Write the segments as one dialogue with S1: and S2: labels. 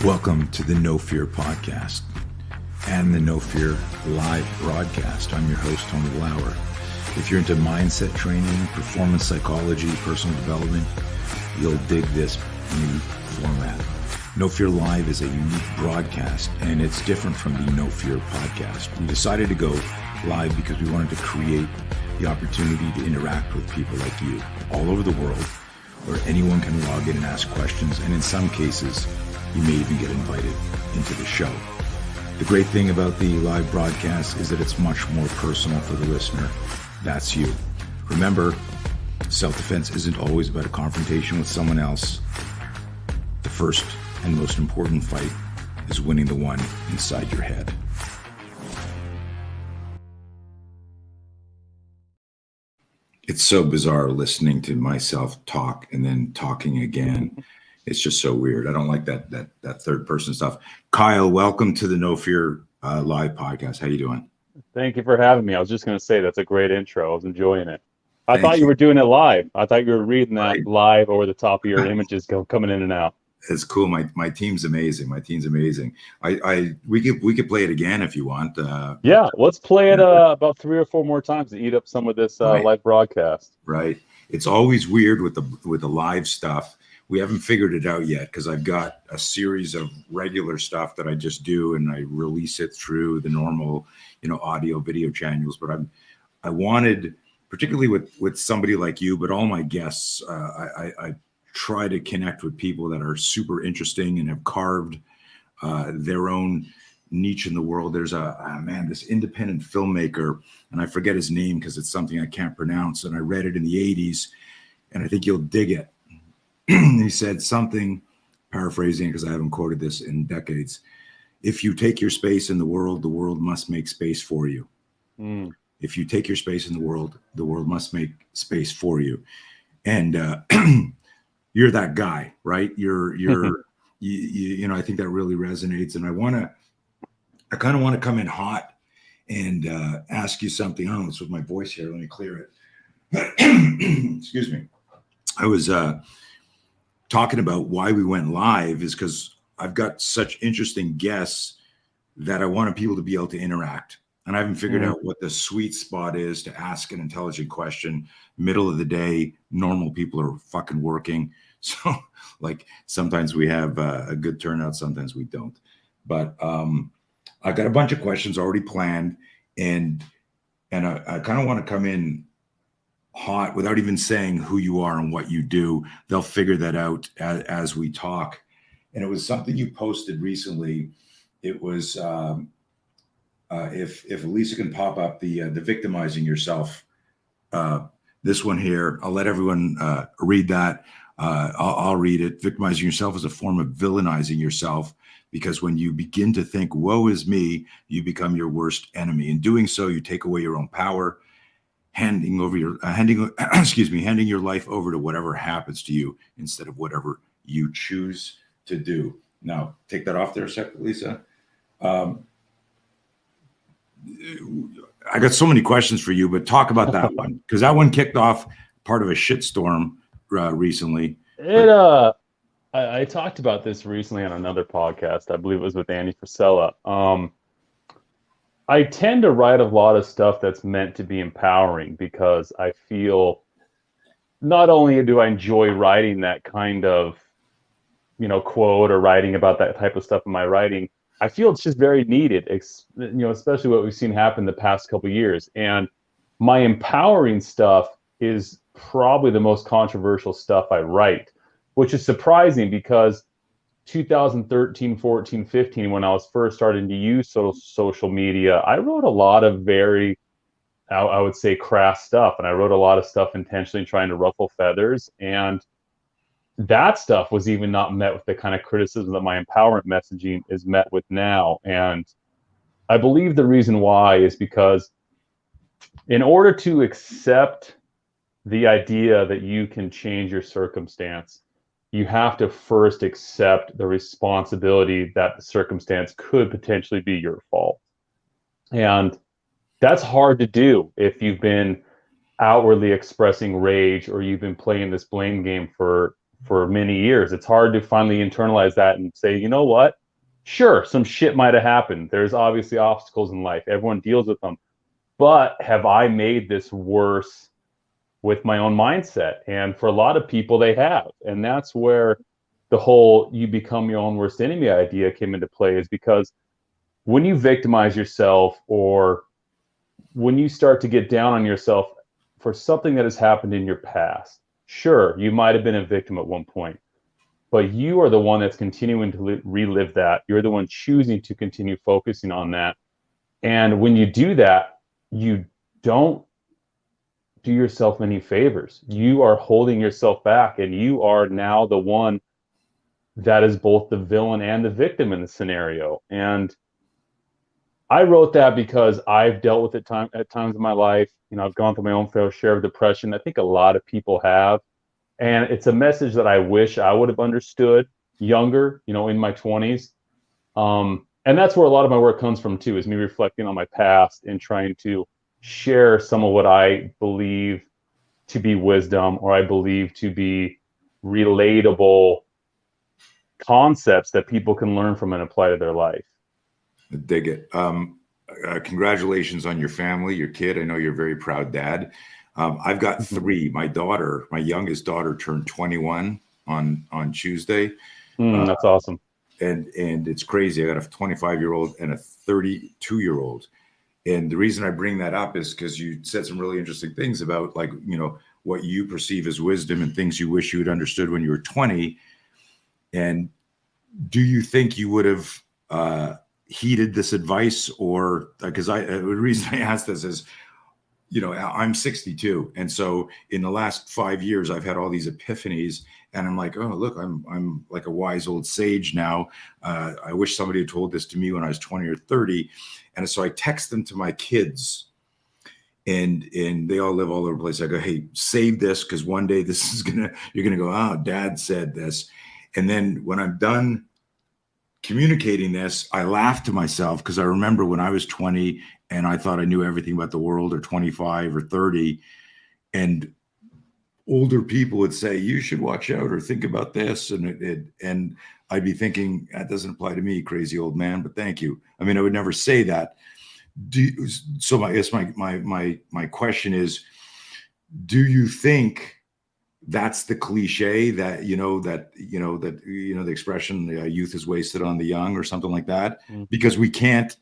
S1: Welcome to the No Fear podcast and the No Fear live broadcast. I'm your host, Tony Lauer. If you're into mindset training, performance psychology, personal development, you'll dig this new format. No Fear Live is a unique broadcast, and it's different from the No Fear podcast. We decided to go live because we wanted to create the opportunity to interact with people like you all over the world, where anyone can log in and ask questions, and in some cases, you may even get invited into the show. The great thing about the live broadcast is that it's much more personal for the listener. That's you. Remember, self-defense isn't always about a confrontation with someone else. The first and most important fight is winning the one inside your head. It's so bizarre listening to myself talk and then talking again. It's just so weird. I don't like that third person stuff. Kyle, welcome to the No Fear live podcast. How you doing?
S2: Thank you for having me. I was just going to say that's a great intro. I was enjoying it. I thought you were doing it live. I thought you were reading that live over the top of your images coming in and out.
S1: It's cool. My team's amazing. My team's amazing. We could play it again if you want.
S2: Yeah, let's play it about 3 or 4 more times to eat up some of this live broadcast.
S1: Right. It's always weird with the live stuff. We haven't figured it out yet because I've got a series of regular stuff that I just do and I release it through the normal, audio video channels. But I wanted, particularly with somebody like you, but all my guests, I try to connect with people that are super interesting and have carved their own niche in the world. There's this independent filmmaker, and I forget his name because it's something I can't pronounce. And I read it in the 80s, and I think you'll dig it. He said something, paraphrasing because I haven't quoted this in decades. If you take your space in the world must make space for you. Mm. If you take your space in the world must make space for you. And you're that guy, right? You're I think that really resonates. And I kind of want to come in hot and ask you something. I don't know what's with my voice here. Let me clear it. Excuse me. I was talking about why we went live is because I've got such interesting guests that I wanted people to be able to interact. And I haven't figured out what the sweet spot is to ask an intelligent question. Middle of the day, normal people are fucking working. So like sometimes we have a good turnout, sometimes we don't. But I got a bunch of questions already planned, and I kind of want to come in hot without even saying who you are and what you do. They'll figure that out as we talk. And it was something you posted recently. It was if Elisa can pop up the victimizing yourself, this one here, I'll let everyone read that. I'll read it. Victimizing yourself is a form of villainizing yourself, because when you begin to think, woe is me, you become your worst enemy. In doing so, you take away your own power, handing your life over to whatever happens to you instead of whatever you choose to do. Now, take that off there a second, Lisa. I got so many questions for you, but talk about that one, because that one kicked off part of a shitstorm recently.
S2: I talked about this recently on another podcast. I believe it was with Andy Frisella. I tend to write a lot of stuff that's meant to be empowering, because I feel not only do I enjoy writing that kind of, quote or writing about that type of stuff in my writing, I feel it's just very needed, especially what we've seen happen the past couple of years. And my empowering stuff is probably the most controversial stuff I write, which is surprising because 2013, 14, 15, when I was first starting to use social media, I wrote a lot of very, I would say, crass stuff. And I wrote a lot of stuff intentionally trying to ruffle feathers. And that stuff was even not met with the kind of criticism that my empowerment messaging is met with now. And I believe the reason why is because in order to accept the idea that you can change your circumstance, you have to first accept the responsibility that the circumstance could potentially be your fault. And that's hard to do if you've been outwardly expressing rage, or you've been playing this blame game for for many years. It's hard to finally internalize that and say, you know what? Sure, some shit might have happened. There's obviously obstacles in life. Everyone deals with them. But have I made this worse with my own mindset? And for a lot of people, they have. And that's where the whole you become your own worst enemy idea came into play, is because when you victimize yourself, or when you start to get down on yourself for something that has happened in your past, sure, you might have been a victim at one point, but you are the one that's continuing to relive that. You're the one choosing to continue focusing on that. And when you do that, you don't do yourself any favors. You are holding yourself back, and you are now the one that is both the villain and the victim in the scenario. And I wrote that because I've dealt with it at times in my life. You know, I've gone through my own fair share of depression. I think a lot of people have. And it's a message that I wish I would have understood younger, you know, in my 20s. And that's where a lot of my work comes from too, is me reflecting on my past and trying to share some of what I believe to be wisdom, or I believe to be relatable concepts that people can learn from and apply to their life.
S1: Dig it. Congratulations on your family, your kid. I know you're a very proud dad. I've got three. My youngest daughter turned 21 on Tuesday.
S2: That's awesome.
S1: And it's crazy. I got a 25-year-old and a 32-year-old. And the reason I bring that up is because you said some really interesting things about, like, you know, what you perceive as wisdom and things you wish you had understood when you were 20. And do you think you would have heeded this advice? Or because the reason I ask this is, you know, I'm 62, and so in the last 5 years I've had all these epiphanies, and I'm like, oh look, I'm like a wise old sage now. I wish somebody had told this to me when I was 20 or 30. And so I text them to my kids, and they all live all over the place. I go, hey, save this, because one day you're gonna go, oh, dad said this. And then when I'm done communicating this, I laugh to myself, because I remember when I was 20 and I thought I knew everything about the world, or 25 or 30, and older people would say, you should watch out, or think about this. And I'd be thinking, that doesn't apply to me, crazy old man, but thank you. I mean, I would never say that. So I guess my question is, do you think that's the cliche, that the expression, youth is wasted on the young, or something like that? Because we can't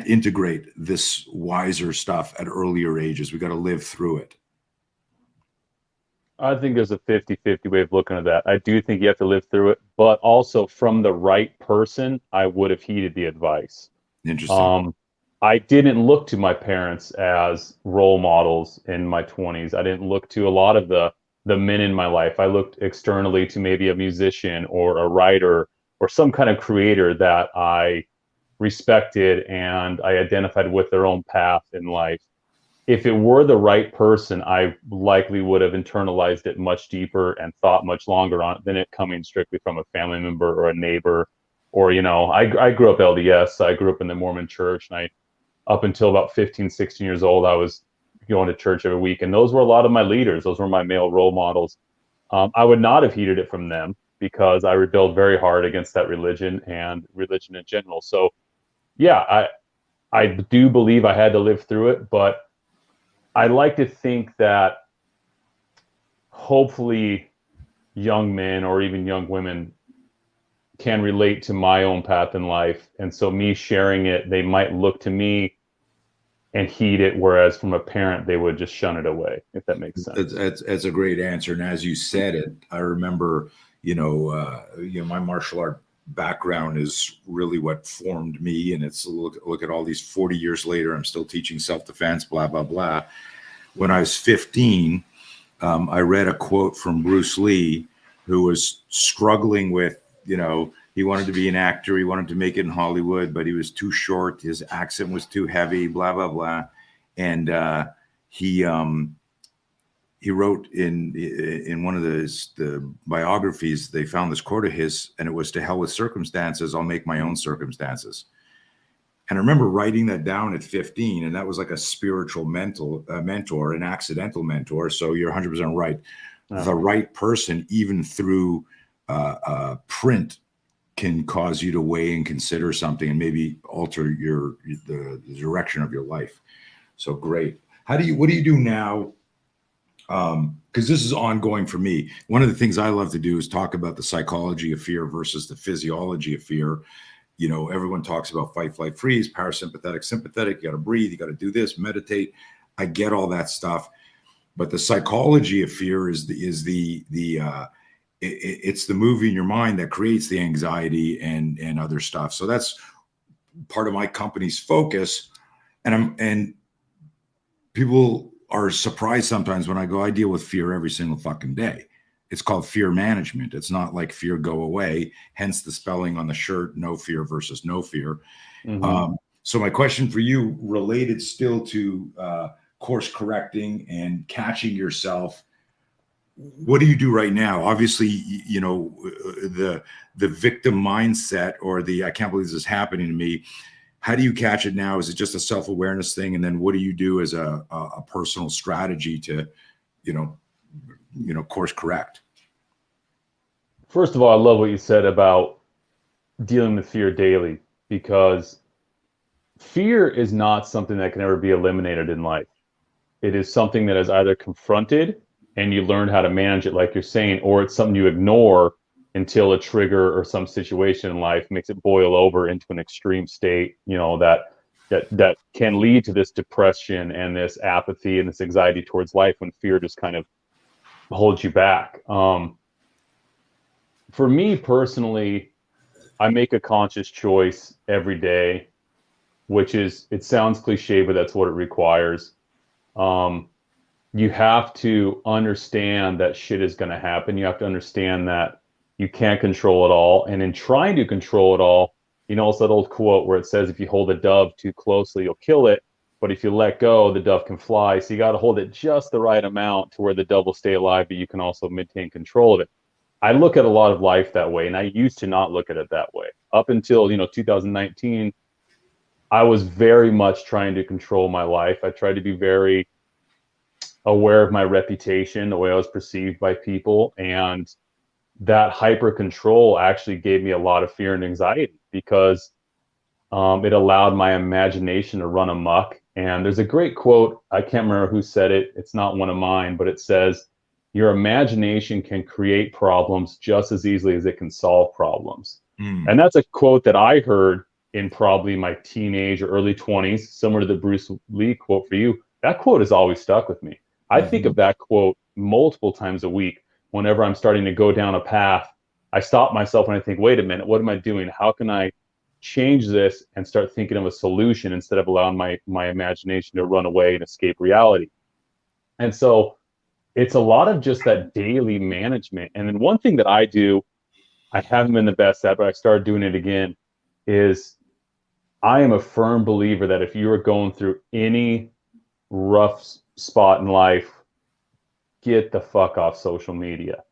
S1: integrate this wiser stuff at earlier ages. We got to live through it.
S2: I think there's a 50-50 way of looking at that. I do think you have to live through it, but also from the right person, I would have heeded the advice.
S1: Interesting.
S2: I didn't look to my parents as role models in my 20s. I didn't look to a lot of the men in my life. I looked externally to maybe a musician or a writer or some kind of creator that I respected, and I identified with their own path in life. If it were the right person, I likely would have internalized it much deeper and thought much longer on it than it coming strictly from a family member or a neighbor. Or, you know, I grew up LDS. I grew up in the Mormon church, and up until about 15, 16 years old, I was going to church every week. And those were a lot of my leaders. Those were my male role models. I would not have heeded it from them, because I rebelled very hard against that religion and religion in general. So, yeah, I do believe I had to live through it, but I like to think that hopefully young men or even young women can relate to my own path in life. And so me sharing it, they might look to me and heed it, whereas from a parent, they would just shun it away, if that makes sense.
S1: That's a great answer. And as you said it, I remember, my martial art background is really what formed me. And it's look at all these 40 years later, I'm still teaching self-defense, blah, blah, blah. When I was 15, I read a quote from Bruce Lee, who was struggling with, he wanted to be an actor. He wanted to make it in Hollywood, but he was too short. His accent was too heavy, blah, blah, blah. And he wrote in one of the biographies, they found this quote of his, and it was, "To hell with circumstances, I'll make my own circumstances." And I remember writing that down at 15, and that was like a spiritual mentor, an accidental mentor. So you're 100% right. the right person, even through print, can cause you to weigh and consider something and maybe alter the direction of your life. So great. What do you do now? Because this is ongoing for me. One of the things I love to do is talk about the psychology of fear versus the physiology of fear. You know, everyone talks about fight, flight, freeze, parasympathetic, sympathetic. You got to breathe. You got to do this, meditate. I get all that stuff, but the psychology of fear is it's the movie in your mind that creates the anxiety and other stuff. So that's part of my company's focus. And people are surprised sometimes when I go, I deal with fear every single fucking day. It's called fear management. It's not like fear go away, hence the spelling on the shirt, no fear versus no fear.
S2: Mm-hmm.
S1: So my question for you, related still to course correcting and catching yourself, what do you do right now? Obviously, you know, the victim mindset, or the I can't believe this is happening to me. How do you catch it now? Is it just a self-awareness thing? And then what do you do as a personal strategy to, you know, course correct?
S2: First of all, I love what you said about dealing with fear daily, because fear is not something that can ever be eliminated in life. It is something that is either confronted and you learn how to manage it, like you're saying, or it's something you ignore until a trigger or some situation in life makes it boil over into an extreme state, you know, that can lead to this depression and this apathy and this anxiety towards life, when fear just kind of holds you back. For me personally, I make a conscious choice every day, which is, it sounds cliche, but that's what it requires. You have to understand that shit is going to happen. You have to understand that you can't control it all. And in trying to control it all, you know, it's that old quote where it says, if you hold a dove too closely, you'll kill it. But if you let go, the dove can fly. So you got to hold it just the right amount to where the dove will stay alive, but you can also maintain control of it. I look at a lot of life that way, and I used to not look at it that way. Up until, you know, 2019, I was very much trying to control my life. I tried to be very aware of my reputation, the way I was perceived by people, and that hyper control actually gave me a lot of fear and anxiety, because it allowed my imagination to run amok. And there's a great quote, I can't remember who said it, it's not one of mine, but it says, your imagination can create problems just as easily as it can solve problems. And that's a quote that I heard in probably my teenage or early 20s, similar to the Bruce Lee quote for you. That quote has always stuck with me. I think of that quote multiple times a week. Whenever I'm starting to go down a path, I stop myself and I think, wait a minute, what am I doing? How can I change this and start thinking of a solution instead of allowing my imagination to run away and escape reality? And so it's a lot of just that daily management. And then one thing that I do, I haven't been the best at, but I started doing it again, is I am a firm believer that if you are going through any rough spot in life, get the fuck off social media.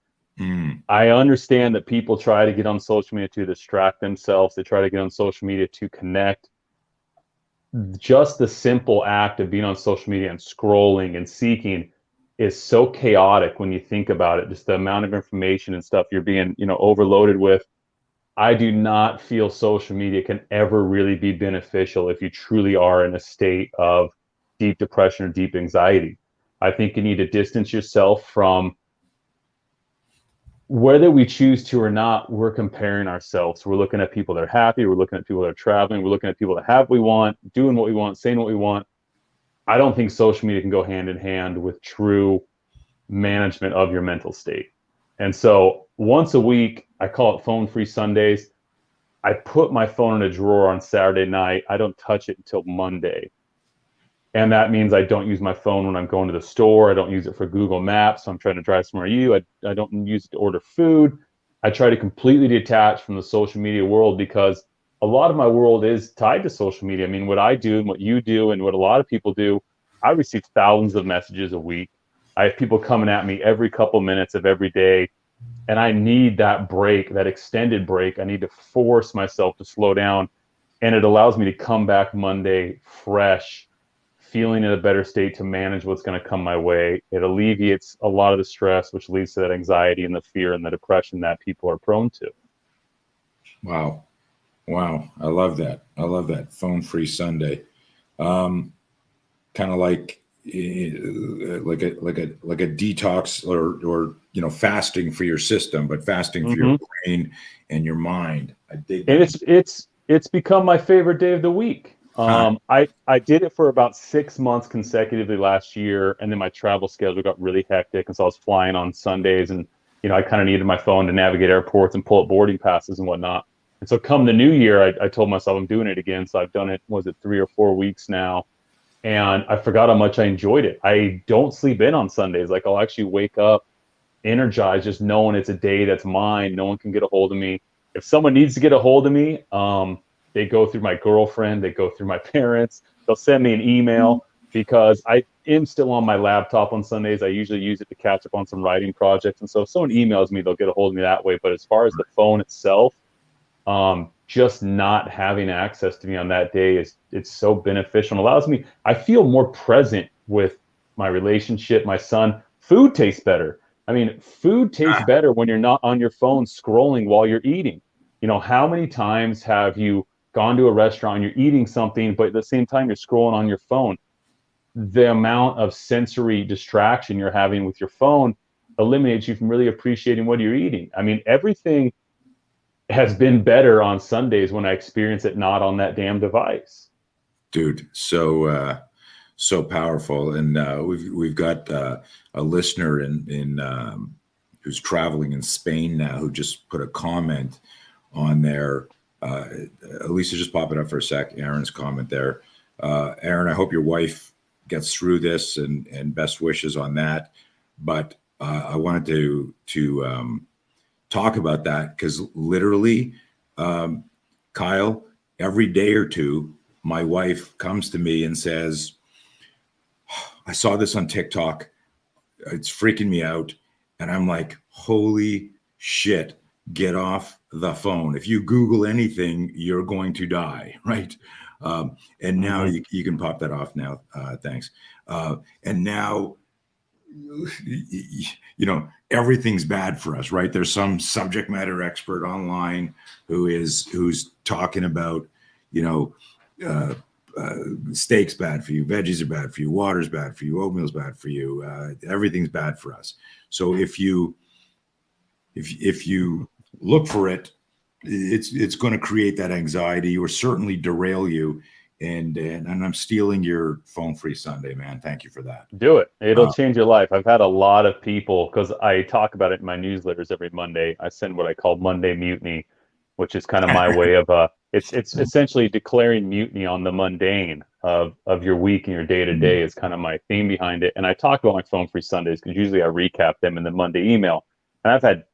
S2: I understand that people try to get on social media to distract themselves. They try to get on social media to connect. Just the simple act of being on social media and scrolling and seeking is so chaotic when you think about it. Just the amount of information and stuff you're being, you know, overloaded with. I do not feel social media can ever really be beneficial if you truly are in a state of deep depression or deep anxiety. I think you need to distance yourself from, whether we choose to or not, we're comparing ourselves. We're looking at people that are happy. We're looking at people that are traveling. We're looking at people that have what we want, doing what we want, saying what we want. I don't think social media can go hand in hand with true management of your mental state. And so once a week, I call it phone-free Sundays. I put my phone in a drawer on Saturday night. I don't touch it until Monday. And that means I don't use my phone when I'm going to the store. I don't use it for Google Maps. So I'm trying to drive somewhere I don't use it to order food. I try to completely detach from the social media world, because a lot of my world is tied to social media. I mean, what I do and what you do and what a lot of people do, I receive thousands of messages a week. I have people coming at me every couple minutes of every day. And I need that break, that extended break. I need to force myself to slow down. And it allows me to come back Monday fresh, feeling in a better state to manage what's going to come my way. It alleviates a lot of the stress, which leads to that anxiety and the fear and the depression that people are prone to.
S1: Wow. Wow. I love that. I love that. Phone free Sunday. Kind of like a detox or fasting for your system, but fasting for your brain and your mind. I dig that.
S2: And it's become my favorite day of the week. I did it for about 6 months consecutively last year, and then my travel schedule got really hectic, and so I was flying on Sundays, and I kind of needed my phone to navigate airports and pull up boarding passes and whatnot. And so come the new year, I told myself I'm doing it again. So I've done it, was it 3 or 4 weeks now? And I forgot how much I enjoyed it. I don't sleep in on Sundays. Like, I'll actually wake up energized, just knowing it's a day that's mine. No one can get a hold of me. If someone needs to get a hold of me, they go through my girlfriend, they go through my parents, they'll send me an email, because I am still on my laptop on Sundays. I usually use it to catch up on some writing projects. And so if someone emails me, they'll get a hold of me that way. But as far as the phone itself, just not having access to me on that day it's so beneficial, and allows me, I feel more present with my relationship, my son. Food tastes better. I mean, food tastes better when you're not on your phone scrolling while you're eating. How many times have you gone to a restaurant, you're eating something, but at the same time you're scrolling on your phone? The amount of sensory distraction you're having with your phone eliminates you from really appreciating what you're eating. I mean, everything has been better on Sundays when I experience it not on that damn device.
S1: Dude, so powerful. And we've got a listener in who's traveling in Spain now, who just put a comment on there. Elisa, just pop it up for a sec. Aaron's comment there. Aaron, I hope your wife gets through this, and best wishes on that. But I wanted to talk about that, because literally, Kyle, every day or two, my wife comes to me and says, I saw this on TikTok. It's freaking me out. And I'm like, holy shit, get off the phone. If you Google anything, you're going to die, right? And now you can pop that off now. Thanks. And now, everything's bad for us, right? There's some subject matter expert online who's talking about, steak's bad for you, veggies are bad for you, water's bad for you, oatmeal's bad for you, everything's bad for us. So if you look for it, it's going to create that anxiety, or certainly derail you. And I'm stealing your phone free Sunday, man. Thank you for that.
S2: Do it. It'll change your life. I've had a lot of people, because I talk about it in my newsletters every Monday. I send what I call Monday Mutiny, which is kind of my way of it's essentially declaring mutiny on the mundane of your week and your day to day is kind of my theme behind it. And I talk about my phone free Sundays because usually I recap them in the Monday email. And I've had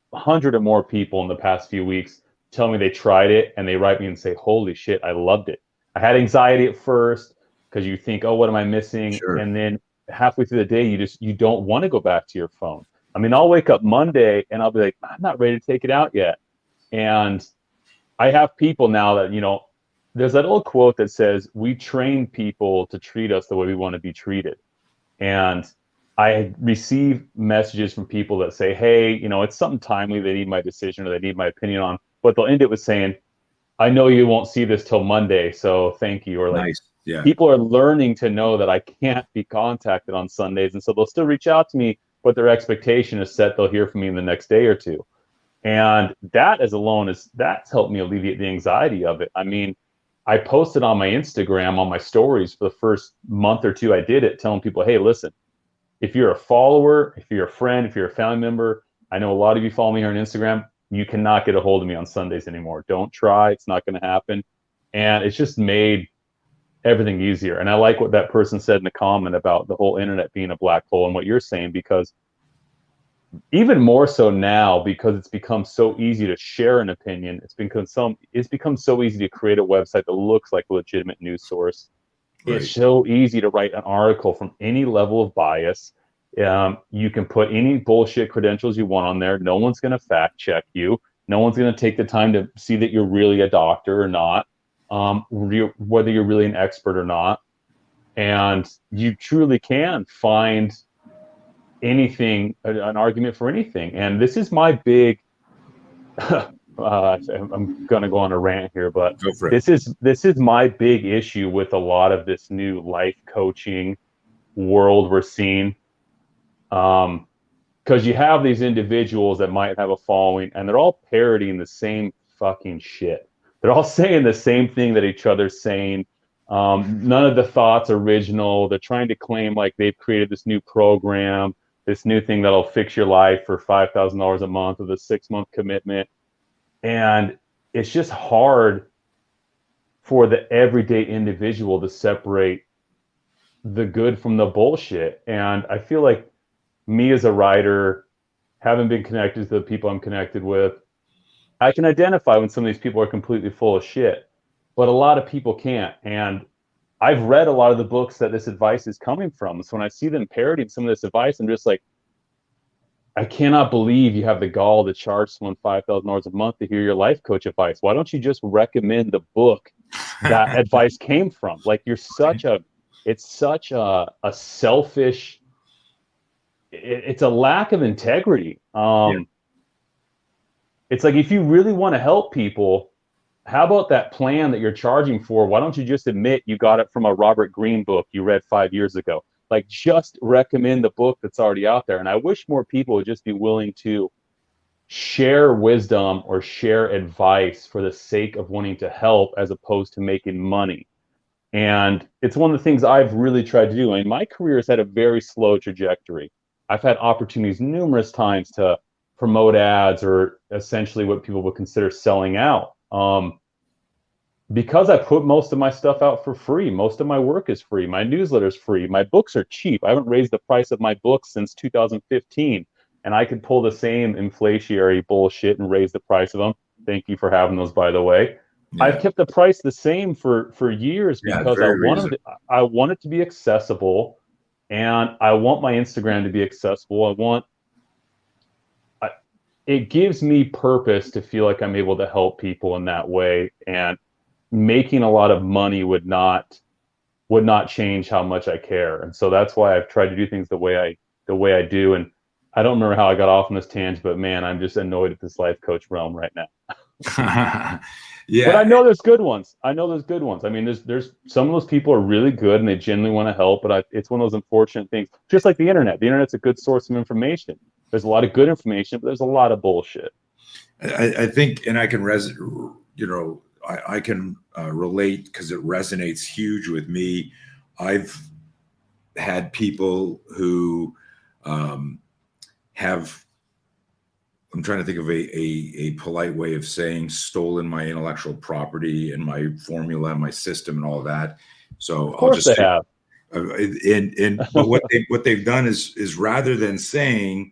S2: 100 or more people in the past few weeks tell me they tried it, and they write me and say, holy shit, I loved it. I had anxiety at first because you think, oh, what am I missing?
S1: Sure.
S2: And then halfway through the day, you don't want to go back to your phone. I mean, I'll wake up Monday and I'll be like, I'm not ready to take it out yet. And I have people now that, there's that old quote that says, we train people to treat us the way we want to be treated. And I receive messages from people that say, hey, it's something timely, they need my decision or they need my opinion on, but they'll end it with saying, I know you won't see this till Monday, so thank you. Or like,
S1: nice. Yeah.
S2: People are learning to know that I can't be contacted on Sundays. And so they'll still reach out to me, but their expectation is set. They'll hear from me in the next day or two. And that that's helped me alleviate the anxiety of it. I mean, I posted on my Instagram, on my stories for the first month or two I did it, telling people, hey, listen, if you're a follower, if you're a friend, if you're a family member, I know a lot of you follow me here on Instagram, you cannot get a hold of me on Sundays anymore. Don't try. It's not going to happen. And it's just made everything easier. And I like what that person said in the comment about the whole internet being a black hole, and what you're saying, because even more so now, because it's become so easy to share an opinion, it's become so easy to create a website that looks like a legitimate news source. Right. It's so easy to write an article from any level of bias. You can put any bullshit credentials you want on there. No one's going to fact check you. No one's going to take the time to see that you're really a doctor or not, whether you're really an expert or not. And you truly can find anything, an argument for anything. And this is my big, I'm going to go on a rant here, but
S1: Go for it.
S2: this is my big issue with a lot of this new life coaching world we're seeing. Because you have these individuals that might have a following, and they're all parodying the same fucking shit. They're all saying the same thing that each other's saying. None of the thoughts original. They're trying to claim like they've created this new program, this new thing that'll fix your life for $5,000 a month with a 6-month commitment. And it's just hard for the everyday individual to separate the good from the bullshit. And I feel like me as a writer, having been connected to the people I'm connected with, I can identify when some of these people are completely full of shit, but a lot of people can't. And I've read a lot of the books that this advice is coming from. So when I see them parodying some of this advice, I'm just like, I cannot believe you have the gall to charge someone $5,000 a month to hear your life coach advice. Why don't you just recommend the book that advice came from? Like it's such a selfish, it's a lack of integrity.
S1: Yeah.
S2: It's like, if you really want to help people, how about that plan that you're charging for? Why don't you just admit you got it from a Robert Greene book you read 5 years ago? Like, just recommend the book that's already out there. And I wish more people would just be willing to share wisdom or share advice for the sake of wanting to help, as opposed to making money. And it's one of the things I've really tried to do. I mean, my career has had a very slow trajectory. I've had opportunities numerous times to promote ads, or essentially what people would consider selling out. Because I put most of my stuff out for free. Most of my work is free. My newsletter is free. My books are cheap. I haven't raised the price of my books since 2015. And I could pull the same inflationary bullshit and raise the price of them. Thank you for having those, by the way.
S1: Yeah.
S2: I've kept the price the same for years because I want it to be accessible, and I want my Instagram to be accessible. It gives me purpose to feel like I'm able to help people in that way, and making a lot of money would not change how much I care. And so that's why I've tried to do things the way I do. And I don't remember how I got off on this tangent, but man, I'm just annoyed at this life coach realm right now.
S1: Yeah.
S2: But I know there's good ones. I mean, there's some of those people are really good and they genuinely want to help, but it's one of those unfortunate things. Just like the internet. The internet's a good source of information. There's a lot of good information, but there's a lot of bullshit.
S1: I think, and I can I can relate because it resonates huge with me. I've had people who have, I'm trying to think of a polite way of saying, stolen my intellectual property and my formula and my system and all of that. So
S2: of course
S1: I'll just
S2: they have.
S1: But what they've done is rather than saying,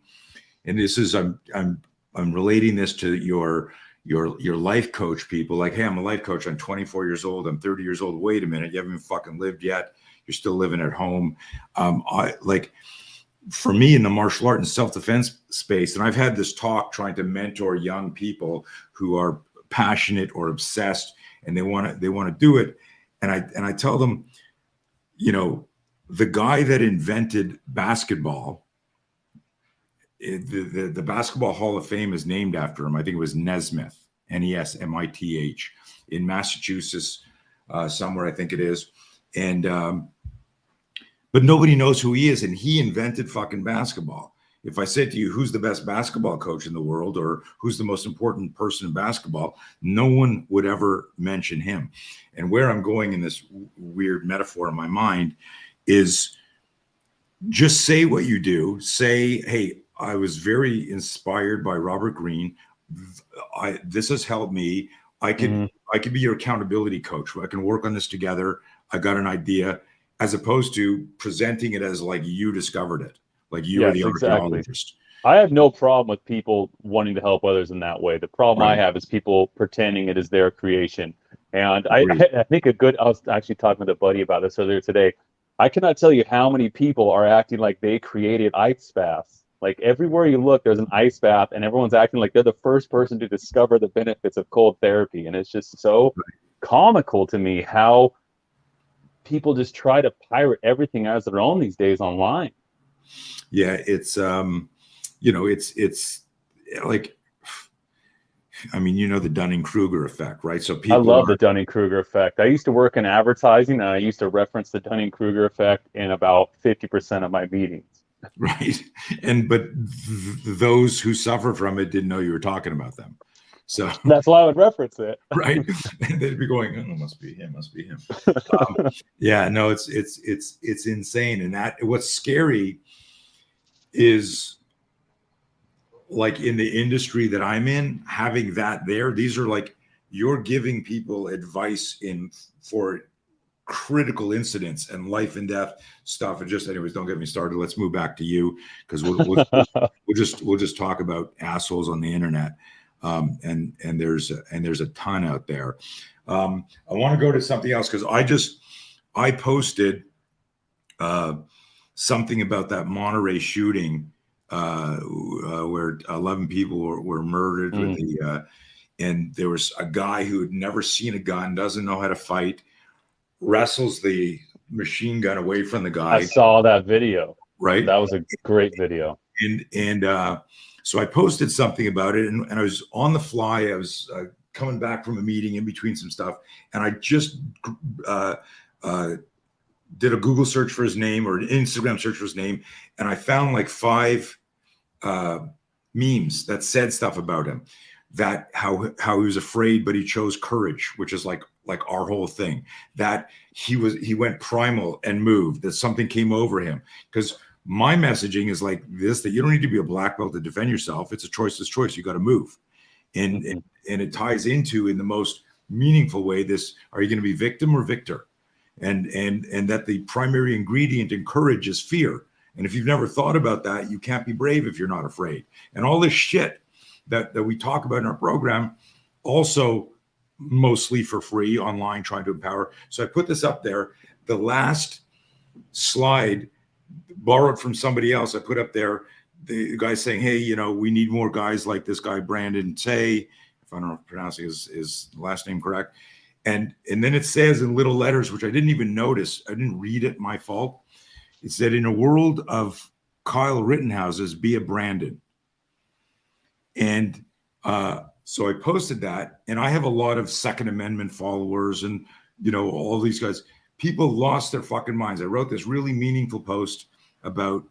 S1: and this is I'm relating this to your life coach people, like, hey, I'm a life coach. I'm 24 years old. I'm 30 years old. Wait a minute, you haven't fucking lived yet. You're still living at home. For me in the martial art and self-defense space, and I've had this talk trying to mentor young people who are passionate or obsessed, and they want to do it. And I tell them, the guy that invented basketball, the Basketball Hall of Fame is named after him. I think it was Nesmith, Nesmith, in Massachusetts, somewhere, I think it is. And but nobody knows who he is, and he invented fucking basketball. If I said to you, who's the best basketball coach in the world, or who's the most important person in basketball, no one would ever mention him. And where I'm going in this weird metaphor in my mind is, just say what you do. Say, hey, I was very inspired by Robert Greene. This has helped me. I could be your accountability coach. I can work on this together. I got an idea, as opposed to presenting it as like you discovered it, like you were the archaeologist.
S2: I have no problem with people wanting to help others in that way. The problem I have is people pretending it is their creation. And I think I was actually talking with a buddy about this earlier today. I cannot tell you how many people are acting like they created ice baths. Like, everywhere you look, there's an ice bath, and everyone's acting like they're the first person to discover the benefits of cold therapy. And it's just so comical to me how people just try to pirate everything as their own these days online.
S1: Yeah, it's it's like, I mean, the Dunning-Kruger effect, right? So
S2: I
S1: people
S2: love
S1: are
S2: the Dunning-Kruger effect. I used to work in advertising, and I used to reference the Dunning-Kruger effect in about 50% of my meetings.
S1: right, but those who suffer from it didn't know you were talking about them. So
S2: That's why I would reference it.
S1: right, they'd be going, "Oh, must be him, must be him." Yeah, no, it's insane, and that what's scary is, like, in the industry that I'm in, having that there. These are like, you're giving people advice for critical incidents and life and death stuff. And just, anyways, don't get me started. Let's move back to you, because we'll just talk about assholes on the internet. And there's a ton out there. I want to go to something else, because I posted something about that Monterey shooting, where 11 people were murdered with the and there was a guy who had never seen a gun, doesn't know how to fight, wrestles the machine gun away from the guy.
S2: I saw that video.
S1: Right.
S2: That was a great video.
S1: And so I posted something about it, and I was on the fly. I was coming back from a meeting in between some stuff, and I just did a Google search for his name, or an Instagram search for his name, and I found like 5 memes that said stuff about him, that how he was afraid, but he chose courage, which is like our whole thing. That he went primal and moved, that something came over him. Because my messaging is like this, that you don't need to be a black belt to defend yourself. It's a choiceless choice. You got to move. And it ties into, in the most meaningful way, this: are you going to be victim or victor? And that the primary ingredient in courage is fear. And if you've never thought about that, you can't be brave if you're not afraid. And all this shit that we talk about in our program, also mostly for free online, trying to empower. So I put this up there. The last slide, borrowed from somebody else, I put up there, the guy saying, hey, we need more guys like this guy, Brandon Say, if I don't know if I'm pronouncing his last name correct. And then it says in little letters, which I didn't even notice, I didn't read it, my fault. It said, in a world of Kyle Rittenhouses, be a Brandon. And so I posted that, and I have a lot of Second Amendment followers, and all these guys. People lost their fucking minds. I wrote this really meaningful post about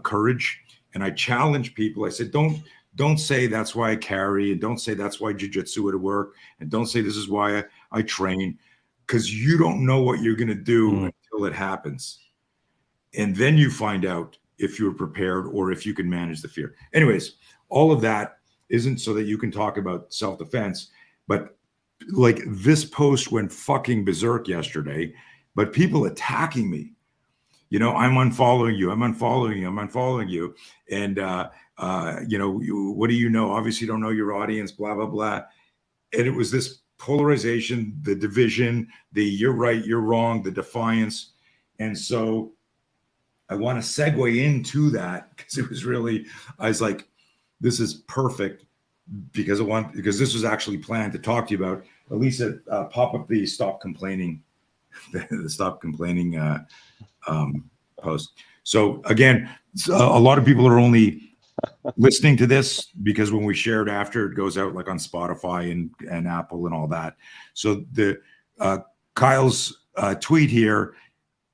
S1: courage, and I challenged people. I said, don't say that's why I carry, and don't say that's why jiu-jitsu would work, and don't say this is why I train, because you don't know what you're going to do until it happens. And then you find out if you're prepared or if you can manage the fear. Anyways, all of that isn't so that you can talk about self-defense, but like, this post went fucking berserk yesterday, but people attacking me. I'm unfollowing you. I'm unfollowing you. I'm unfollowing you. And, what do you know? Obviously you don't know your audience, blah, blah, blah. And it was this polarization, the division, the you're right, you're wrong, the defiance. And so I want to segue into that, because it was really, I was like, this is perfect, because this was actually planned to talk to you about. Elisa, pop up the stop complaining, the stop complaining post. So again, a lot of people are only listening to this because when we share it after, it goes out like on Spotify and Apple and all that. So the Kyle's tweet here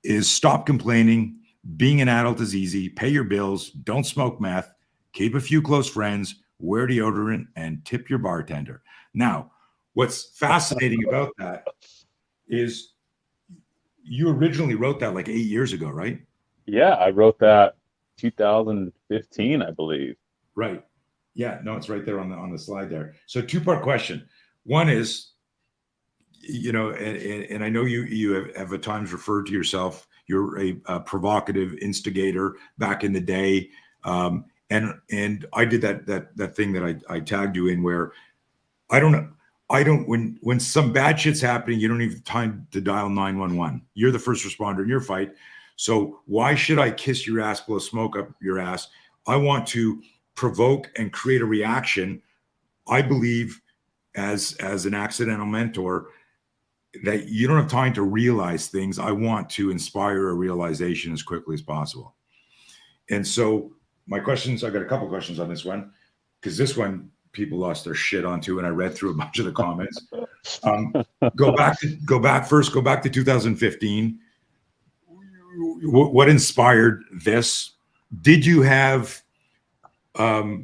S1: is: stop complaining. Being an adult is easy. Pay your bills. Don't smoke meth. Keep a few close friends. Wear deodorant and tip your bartender. Now, what's fascinating about that is you originally wrote that like 8 years ago, right?
S2: Yeah, I wrote that 2015, I believe.
S1: Right. Yeah, no, it's right there on the slide there. So 2-part question. One is, and I know you have at times referred to yourself, you're a provocative instigator back in the day. And I did that thing that I tagged you in, where I don't when some bad shit's happening, you don't even have time to dial 911. You're the first responder in your fight. So why should I kiss your ass, blow smoke up your ass? I want to provoke and create a reaction. I believe, as an accidental mentor, that you don't have time to realize things. I want to inspire a realization as quickly as possible. And so my questions, I got a couple questions on this one, because this one people lost their shit onto, and I read through a bunch of the comments. Go back to 2015. What inspired this? Did you have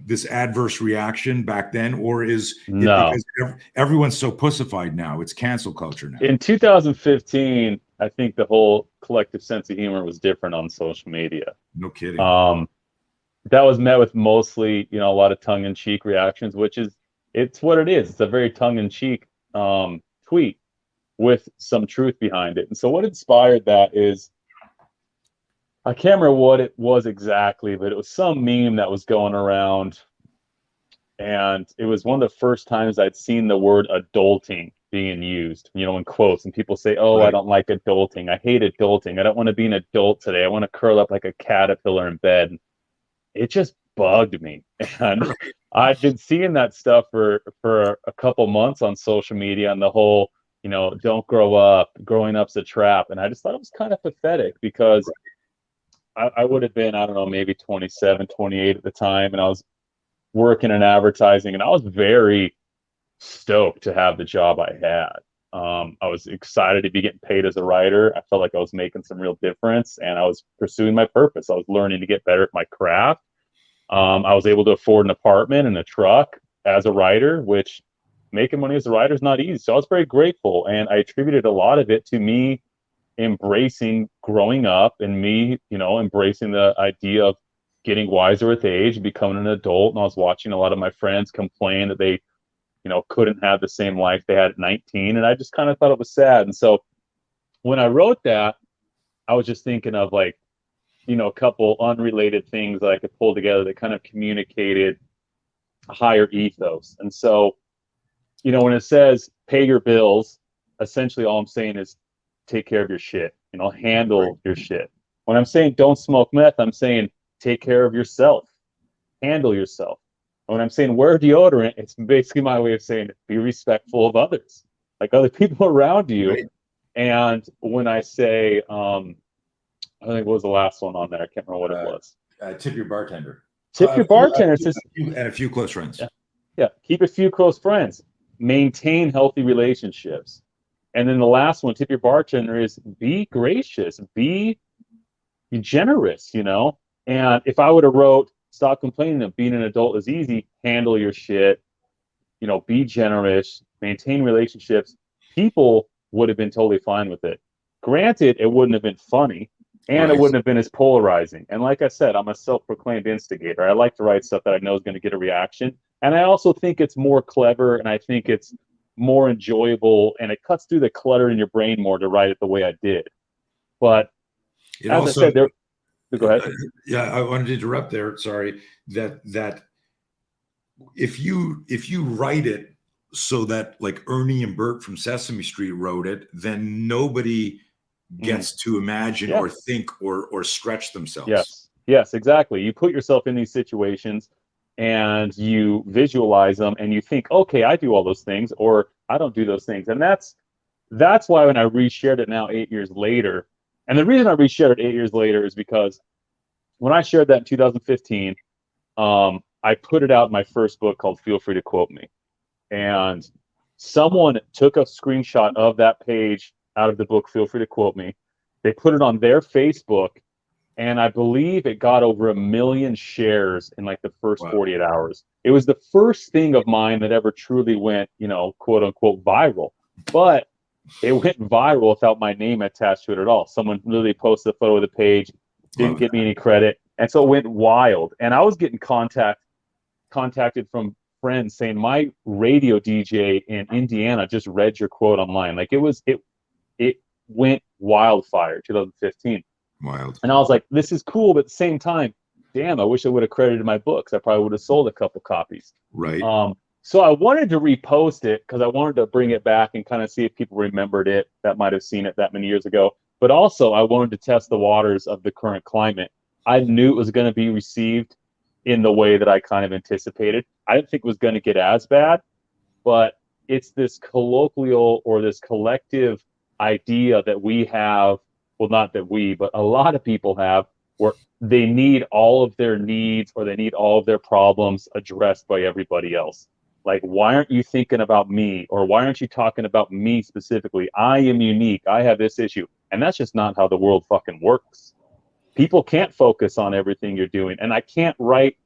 S1: this adverse reaction back then, or is it
S2: No.
S1: because everyone's so pussified now? It's cancel culture now.
S2: In 2015, I think the whole collective sense of humor was different on social media.
S1: No kidding.
S2: That was met with mostly, a lot of tongue-in-cheek reactions, which is, it's what it is. It's a very tongue-in-cheek tweet with some truth behind it. And so what inspired that is, I can't remember what it was exactly, but it was some meme that was going around. And it was one of the first times I'd seen the word adulting being used, in quotes. And people say, oh,
S1: Right.
S2: I don't like adulting. I hate adulting. I don't want to be an adult today. I want to curl up like a caterpillar in bed. It just bugged me. And I'd been seeing that stuff for a couple months on social media, and the whole, don't grow up, growing up's a trap. And I just thought it was kind of pathetic, because I would have been, I don't know, maybe 27, 28 at the time. And I was working in advertising, and I was very stoked to have the job I had. I was excited to be getting paid as a writer. I felt like I was making some real difference, and I was pursuing my purpose. I was learning to get better at my craft. I was able to afford an apartment and a truck as a writer, which making money as a writer is not easy. So I was very grateful, and I attributed a lot of it to me embracing growing up, and me, embracing the idea of getting wiser with age, becoming an adult. And I was watching a lot of my friends complain that they, couldn't have the same life they had at 19. And I just kind of thought it was sad. And so when I wrote that, I was just thinking of, like, a couple unrelated things that I could pull together that kind of communicated a higher ethos. And so, when it says pay your bills, essentially all I'm saying is take care of your shit, handle your shit. When I'm saying don't smoke meth, I'm saying take care of yourself, handle yourself. And when I'm saying wear deodorant, it's basically my way of saying be respectful of others, like other people around you.
S1: Right.
S2: And when I say, I think what was the last one on there? I can't remember what it was.
S1: Tip your bartender.
S2: Tip your bartender. It's just,
S1: and a few close friends.
S2: yeah, keep a few close friends. Maintain healthy relationships. And then the last one, tip your bartender, is be gracious, be generous, And if I would have wrote, stop complaining that being an adult is easy, handle your shit, be generous, maintain relationships, people would have been totally fine with it. Granted, it wouldn't have been funny, and
S1: Right.
S2: it wouldn't have been as polarizing. And like I said, I'm a self-proclaimed instigator. I like to write stuff that I know is going to get a reaction. And I also think it's more clever, and I think it's more enjoyable, and it cuts through the clutter in your brain more to write it the way I did. But
S1: It
S2: as
S1: also,
S2: I said, go ahead.
S1: Yeah, I wanted to interrupt there. Sorry. That if you write it so that, like, Ernie and Bert from Sesame Street wrote it, then nobody gets to imagine or think or stretch themselves.
S2: Yes, exactly. You put yourself in these situations and you visualize them, and you think, okay, I do all those things, or I don't do those things. And that's why when I reshared it now 8 years later, and the reason I reshared it 8 years later is because when I shared that in 2015, I put it out in my first book called Feel Free to Quote Me. And someone took a screenshot of that page out of the book Feel Free to Quote Me. They put it on their Facebook, and I believe it got over 1 million shares in like the first 48 hours. It was the first thing of mine that ever truly went, quote unquote, viral. But it went viral without my name attached to it at all. Someone literally posted a photo of the page, didn't give me any credit. And so it went wild. And I was getting contacted from friends saying, my radio DJ in Indiana just read your quote online. Like, it went wildfire, 2015.
S1: Wild.
S2: And I was like, this is cool, but at the same time, damn, I wish I would have credited my books. I probably would have sold a couple copies.
S1: Right.
S2: So I wanted to repost it because I wanted to bring it back and kind of see if people remembered it that might have seen it that many years ago. But also I wanted to test the waters of the current climate. I knew it was going to be received in the way that I kind of anticipated. I didn't think it was going to get as bad, but it's this colloquial or this collective idea that we have, well, not that we, but a lot of people have, where they need all of their needs or they need all of their problems addressed by everybody else. Like, why aren't you thinking about me? Or why aren't you talking about me specifically? I am unique. I have this issue. And that's just not how the world fucking works. People can't focus on everything you're doing. And I can't write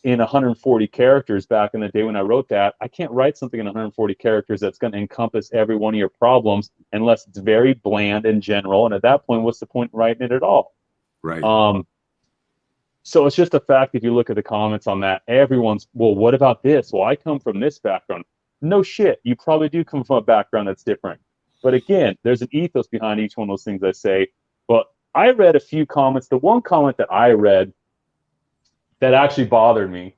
S2: in 140 characters back in the day when I wrote that. I can't write something in 140 characters that's going to encompass every one of your problems unless it's very bland and general. And at that point, what's the point in writing it at all?
S1: Right.
S2: So it's just a fact, if you look at the comments on that, everyone's, well, what about this? Well, I come from this background. No shit. You probably do come from a background that's different. But again, there's an ethos behind each one of those things I say. But I read a few comments. The one comment that I read that actually bothered me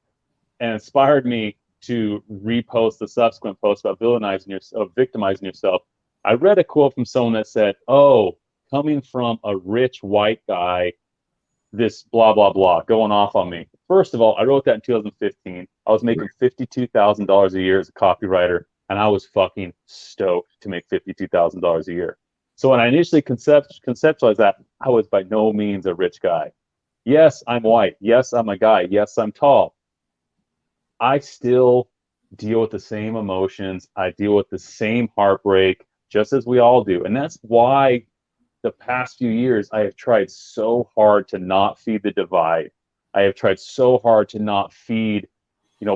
S2: and inspired me to repost the subsequent post about victimizing yourself. I read a quote from someone that said, oh, coming from a rich white guy, this blah, blah, blah, going off on me. First of all, I wrote that in 2015. I was making $52,000 a year as a copywriter, and I was fucking stoked to make $52,000 a year. So when I initially conceptualized that, I was by no means a rich guy. Yes, I'm white. Yes, I'm a guy. Yes, I'm tall. I still deal with the same emotions. I deal with the same heartbreak, just as we all do. And that's why the past few years, I have tried so hard to not feed the divide. I have tried so hard to not feed,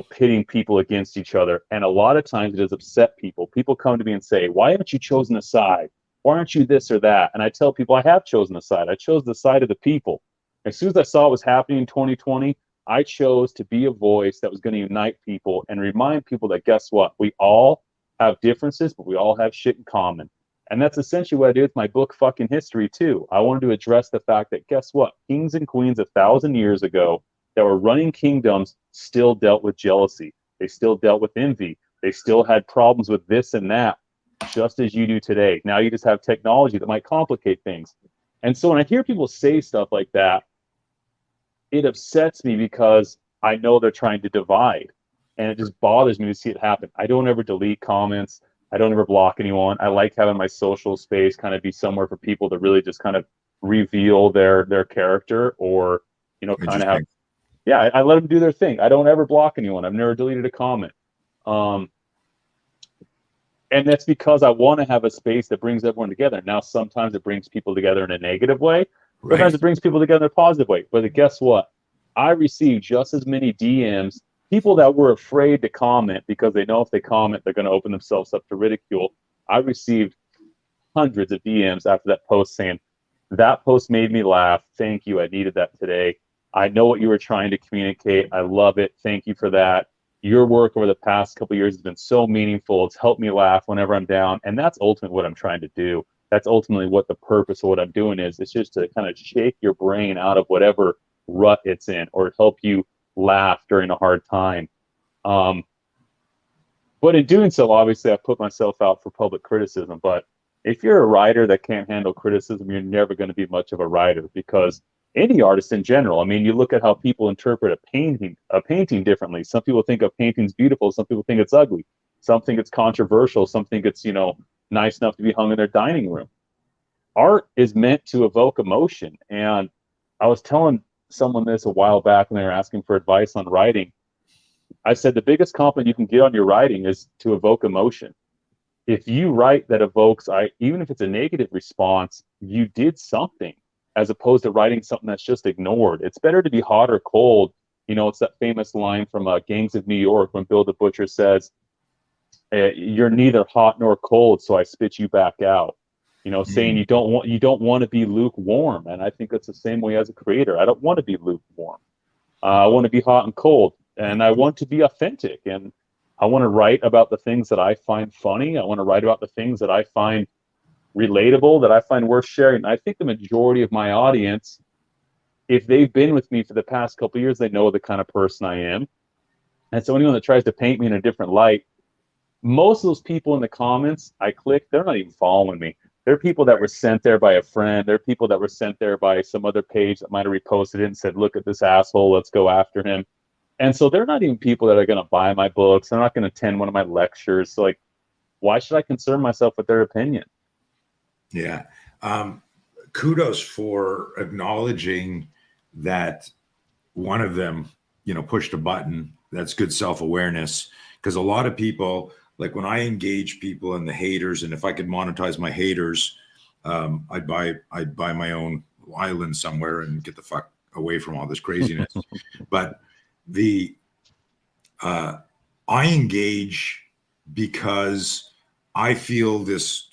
S2: pitting people against each other. And a lot of times it has upset people. People come to me and say, why haven't you chosen a side? Why aren't you this or that? And I tell people, I have chosen a side. I chose the side of the people. As soon as I saw what was happening in 2020, I chose to be a voice that was going to unite people and remind people that, guess what? We all have differences, but we all have shit in common. And that's essentially what I did with my book, Fucking History, too. I wanted to address the fact that, guess what? Kings and queens 1,000 years ago that were running kingdoms still dealt with jealousy. They still dealt with envy. They still had problems with this and that, just as you do today. Now you just have technology that might complicate things. And so when I hear people say stuff like that, it upsets me because I know they're trying to divide. And it just bothers me to see it happen. I don't ever delete comments. I don't ever block anyone. I like having my social space kind of be somewhere for people to really just kind of reveal their character or, kind of have, I let them do their thing. I don't ever block anyone. I've never deleted a comment. And that's because I want to have a space that brings everyone together. Now, sometimes it brings people together in a negative way. Sometimes it brings people together in a positive way. But guess what? I received just as many DMs, people that were afraid to comment because they know if they comment, they're going to open themselves up to ridicule. I received hundreds of DMs after that post saying, that post made me laugh. Thank you. I needed that today. I know what you were trying to communicate. I love it. Thank you for that. Your work over the past couple of years has been so meaningful. It's helped me laugh whenever I'm down. And that's ultimately what I'm trying to do. That's ultimately what the purpose of what I'm doing is. It's just to kind of shake your brain out of whatever rut it's in or help you laugh during a hard time. But in doing so, obviously, I put myself out for public criticism. But if you're a writer that can't handle criticism, you're never going to be much of a writer, because any artist in general, I mean, you look at how people interpret a painting differently. Some people think a painting's beautiful. Some people think it's ugly. Some think it's controversial. Some think it's, nice enough to be hung in their dining room. Art is meant to evoke emotion. And I was telling someone this a while back when they were asking for advice on writing. I said the biggest compliment you can get on your writing is to evoke emotion. If you write that evokes, even if it's a negative response, you did something, as opposed to writing something that's just ignored. It's better to be hot or cold. It's that famous line from Gangs of New York when Bill the Butcher says, you're neither hot nor cold, so I spit you back out. Saying you don't want to be lukewarm. And I think that's the same way as a creator. I don't want to be lukewarm. I want to be hot and cold, and I want to be authentic. And I want to write about the things that I find funny. I want to write about the things that I find relatable, that I find worth sharing. I think the majority of my audience, if they've been with me for the past couple of years, they know the kind of person I am. And so anyone that tries to paint me in a different light, most of those people in the comments I click, they're not even following me. They're people that were sent there by a friend. They're people that were sent there by some other page that might have reposted it and said, look at this asshole, let's go after him. And so they're not even people that are going to buy my books. They're not going to attend one of my lectures. So why should I concern myself with their opinion?
S1: Yeah. Kudos for acknowledging that one of them, pushed a button. That's good self-awareness. Because a lot of people, like when I engage people and the haters, and if I could monetize my haters, I'd buy my own island somewhere and get the fuck away from all this craziness. But I engage because I feel this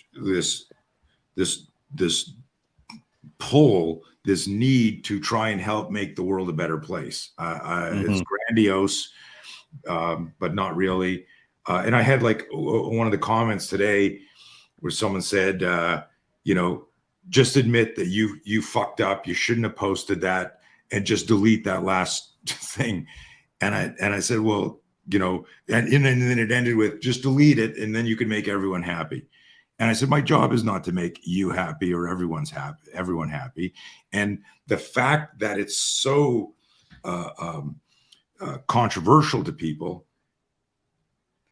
S1: pull, this need to try and help make the world a better place. It's grandiose, but not really. And I had like one of the comments today where someone said, just admit that you fucked up. You shouldn't have posted that, and just delete that last thing. And I said, well, and then it ended with just delete it, and then you can make everyone happy. And I said, my job is not to make you happy or everyone happy. And the fact that it's so controversial to people,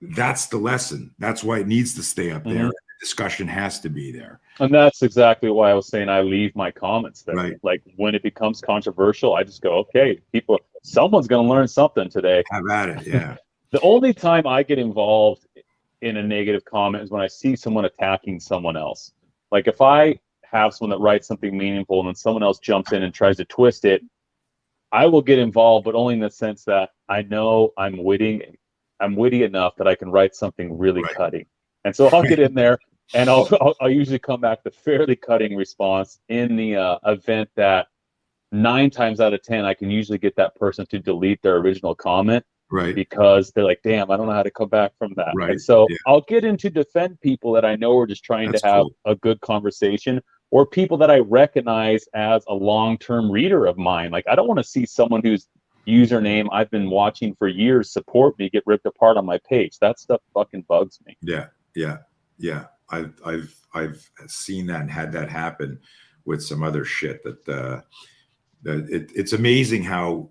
S1: that's the lesson. That's why it needs to stay up there. The discussion has to be there.
S2: And that's exactly why I was saying I leave my comments there.
S1: Right.
S2: Like when it becomes controversial, I just go, okay, someone's going to learn something today.
S1: Have at it. Yeah.
S2: The only time I get involved in a negative comment is when I see someone attacking someone else. Like if I have someone that writes something meaningful and then someone else jumps in and tries to twist it, I will get involved, but only in the sense that I know I'm witty enough that I can write something really cutting. And so I'll get in there and I'll usually come back to fairly cutting response in the event that 9 times out of 10, I can usually get that person to delete their original comment.
S1: Right.
S2: Because they're like, damn, I don't know how to come back from that.
S1: Right.
S2: And so I'll get into defend people that I know are just trying to have a good conversation, or people that I recognize as a long-term reader of mine. Like I don't want to see someone whose username I've been watching for years support me get ripped apart on my page. That stuff fucking bugs me.
S1: Yeah. I've seen that and had that happen with some other shit that it's amazing how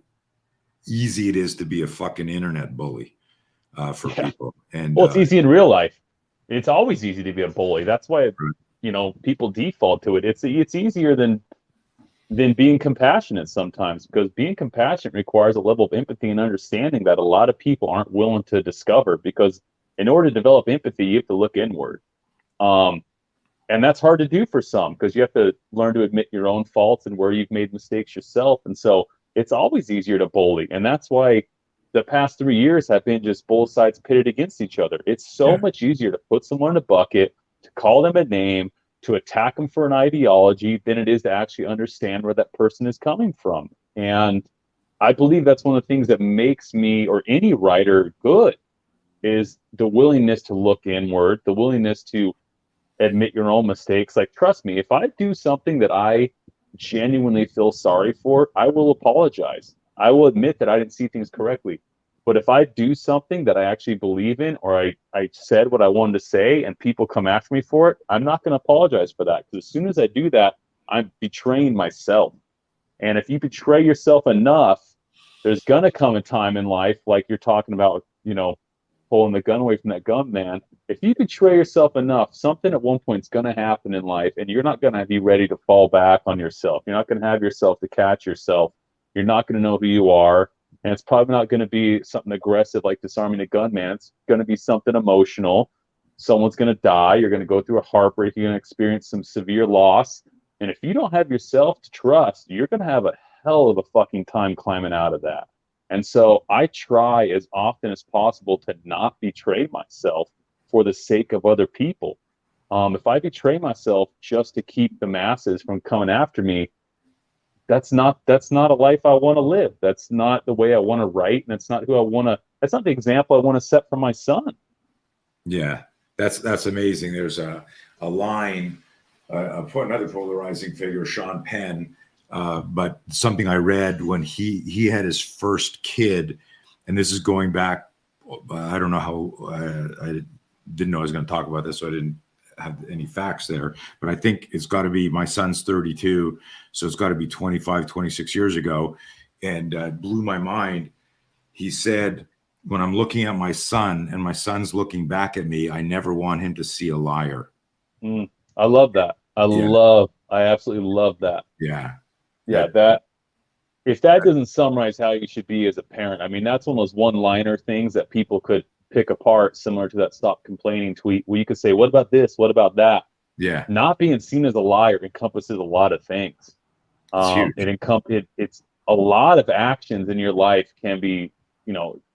S1: easy it is to be a fucking internet bully for people. And
S2: well, it's easy in real life. It's always easy to be a bully. That's why people default to it. It's easier than being compassionate sometimes, because being compassionate requires a level of empathy and understanding that a lot of people aren't willing to discover, because in order to develop empathy, you have to look inward. And that's hard to do for some, because you have to learn to admit your own faults and where you've made mistakes yourself. And so it's always easier to bully. And that's why the past 3 years have been just both sides pitted against each other. It's so much easier to put someone in a bucket, to call them a name, to attack them for an ideology, than it is to actually understand where that person is coming from. And I believe that's one of the things that makes me, or any writer, good, is the willingness to look inward, the willingness to admit your own mistakes. Like, trust me, if I do something that I genuinely feel sorry for, I will apologize. I will admit that I didn't see things correctly. But if I do something that I actually believe in, or I said what I wanted to say and people come after me for it, I'm not going to apologize for that. Because as soon as I do that, I'm betraying myself. And if you betray yourself enough, there's going to come a time in life, like you're talking about, pulling the gun away from that gun man. If you betray yourself enough, something at one point is going to happen in life, and you're not going to be ready to fall back on yourself. You're not going to have yourself to catch yourself. You're not going to know who you are. And it's probably not going to be something aggressive like disarming a gunman. It's going to be something emotional. Someone's going to die. You're going to go through a heartbreak. You're going to experience some severe loss. And if you don't have yourself to trust, you're going to have a hell of a fucking time climbing out of that. And so I try as often as possible to not betray myself for the sake of other people. If I betray myself just to keep the masses from coming after me, that's not a life I want to live. That's not the way I want to write, and that's not that's not the example I want to set for my son.
S1: Yeah, that's amazing. There's a line, another polarizing figure, Sean Penn, but something I read when he had his first kid, and this is going back, I don't know how, I didn't know I was going to talk about this, so I didn't have any facts there, but I think it's got to be, my son's 32, so it's got to be 25, 26 years ago, and blew my mind. He said, when I'm looking at my son and my son's looking back at me, I never want him to see a liar.
S2: I love that.
S1: Yeah.
S2: I absolutely love that.
S1: Yeah.
S2: Yeah, that if that doesn't summarize how you should be as a parent, I mean, that's one of those one-liner things that people could pick apart, similar to that stop complaining tweet, where you could say, what about this? What about that?
S1: Yeah.
S2: Not being seen as a liar encompasses a lot of things.
S1: It's huge.
S2: It's a lot of actions in your life can be,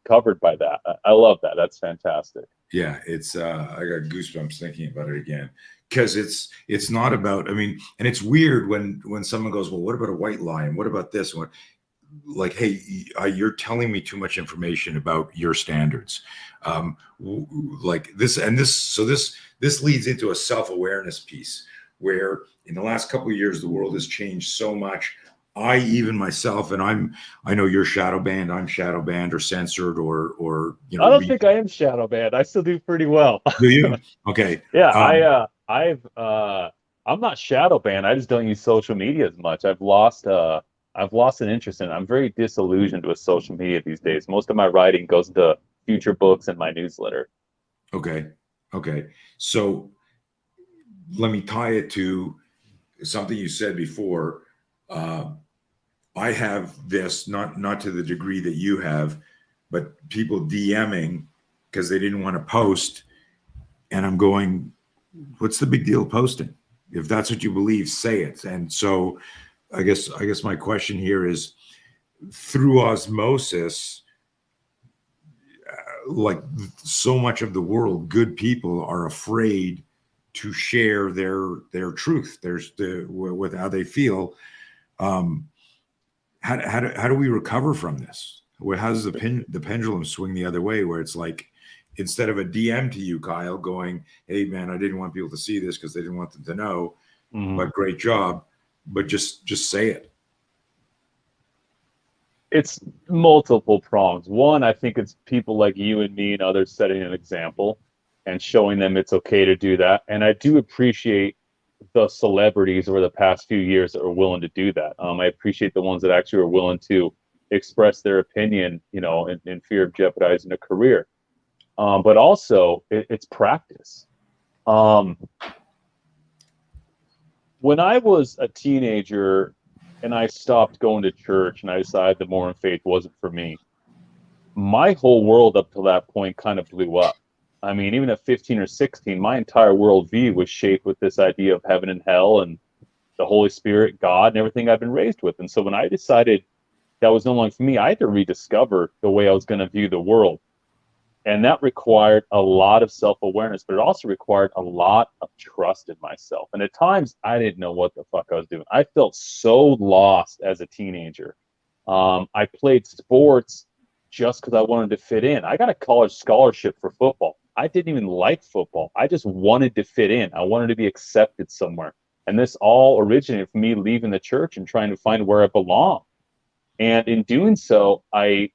S2: covered by that. I love that. That's fantastic.
S1: Yeah, it's I got goosebumps thinking about it again, because it's not about, I mean, and it's weird when someone goes, well, what about a white lie, and what about this one? Like, hey, you're telling me too much information about your standards, like this and this. So this leads into a self-awareness piece where in the last couple of years the world has changed so much. I even myself, and I know you're shadow banned, I'm shadow banned or censored or
S2: I don't think I am shadow banned. I still do pretty well.
S1: do you? Okay.
S2: Yeah,
S1: Um,
S2: I'm not shadow banned. I just don't use social media as much. I've lost an interest in it. I'm very disillusioned with social media these days. Most of my writing goes into future books and my newsletter.
S1: okay. Okay. So let me tie it to something you said before. Uh, I have this, not to the degree that you have, but people DMing because they didn't want to post, and I'm going, what's the big deal posting? If that's what you believe, say it. And so, I guess my question here is, through osmosis, like so much of the world, good people are afraid to share their truth. There's with how they feel. Um, how do we recover from this? How does the pendulum swing the other way, where it's like, instead of a DM to you, Kyle, going, hey man, I didn't want people to see this because they didn't want them to know,
S2: Mhm.
S1: but great job, but just say it.
S2: It's multiple prongs. One, I think it's people like you and me and others setting an example and showing them it's okay to do that. And I do appreciate the celebrities over the past few years that are willing to do that. I appreciate the ones that actually are willing to express their opinion, in fear of jeopardizing a career. But also, it's practice. Um, when I was a teenager and I stopped going to church and I decided the Mormon faith wasn't for me, my whole world up to that point kind of blew up. I mean, even at 15 or 16, my entire worldview was shaped with this idea of heaven and hell and the Holy Spirit, God, and everything I've been raised with. And so when I decided that was no longer for me, I had to rediscover the way I was going to view the world. And that required a lot of self-awareness, but it also required a lot of trust in myself. And at times, I didn't know what the fuck I was doing. I felt so lost as a teenager. I played sports just because I wanted to fit in. I got a college scholarship for football. I didn't even like football. I just wanted to fit in. I wanted to be accepted somewhere. And this all originated from me leaving the church and trying to find where I belong. And in doing so, I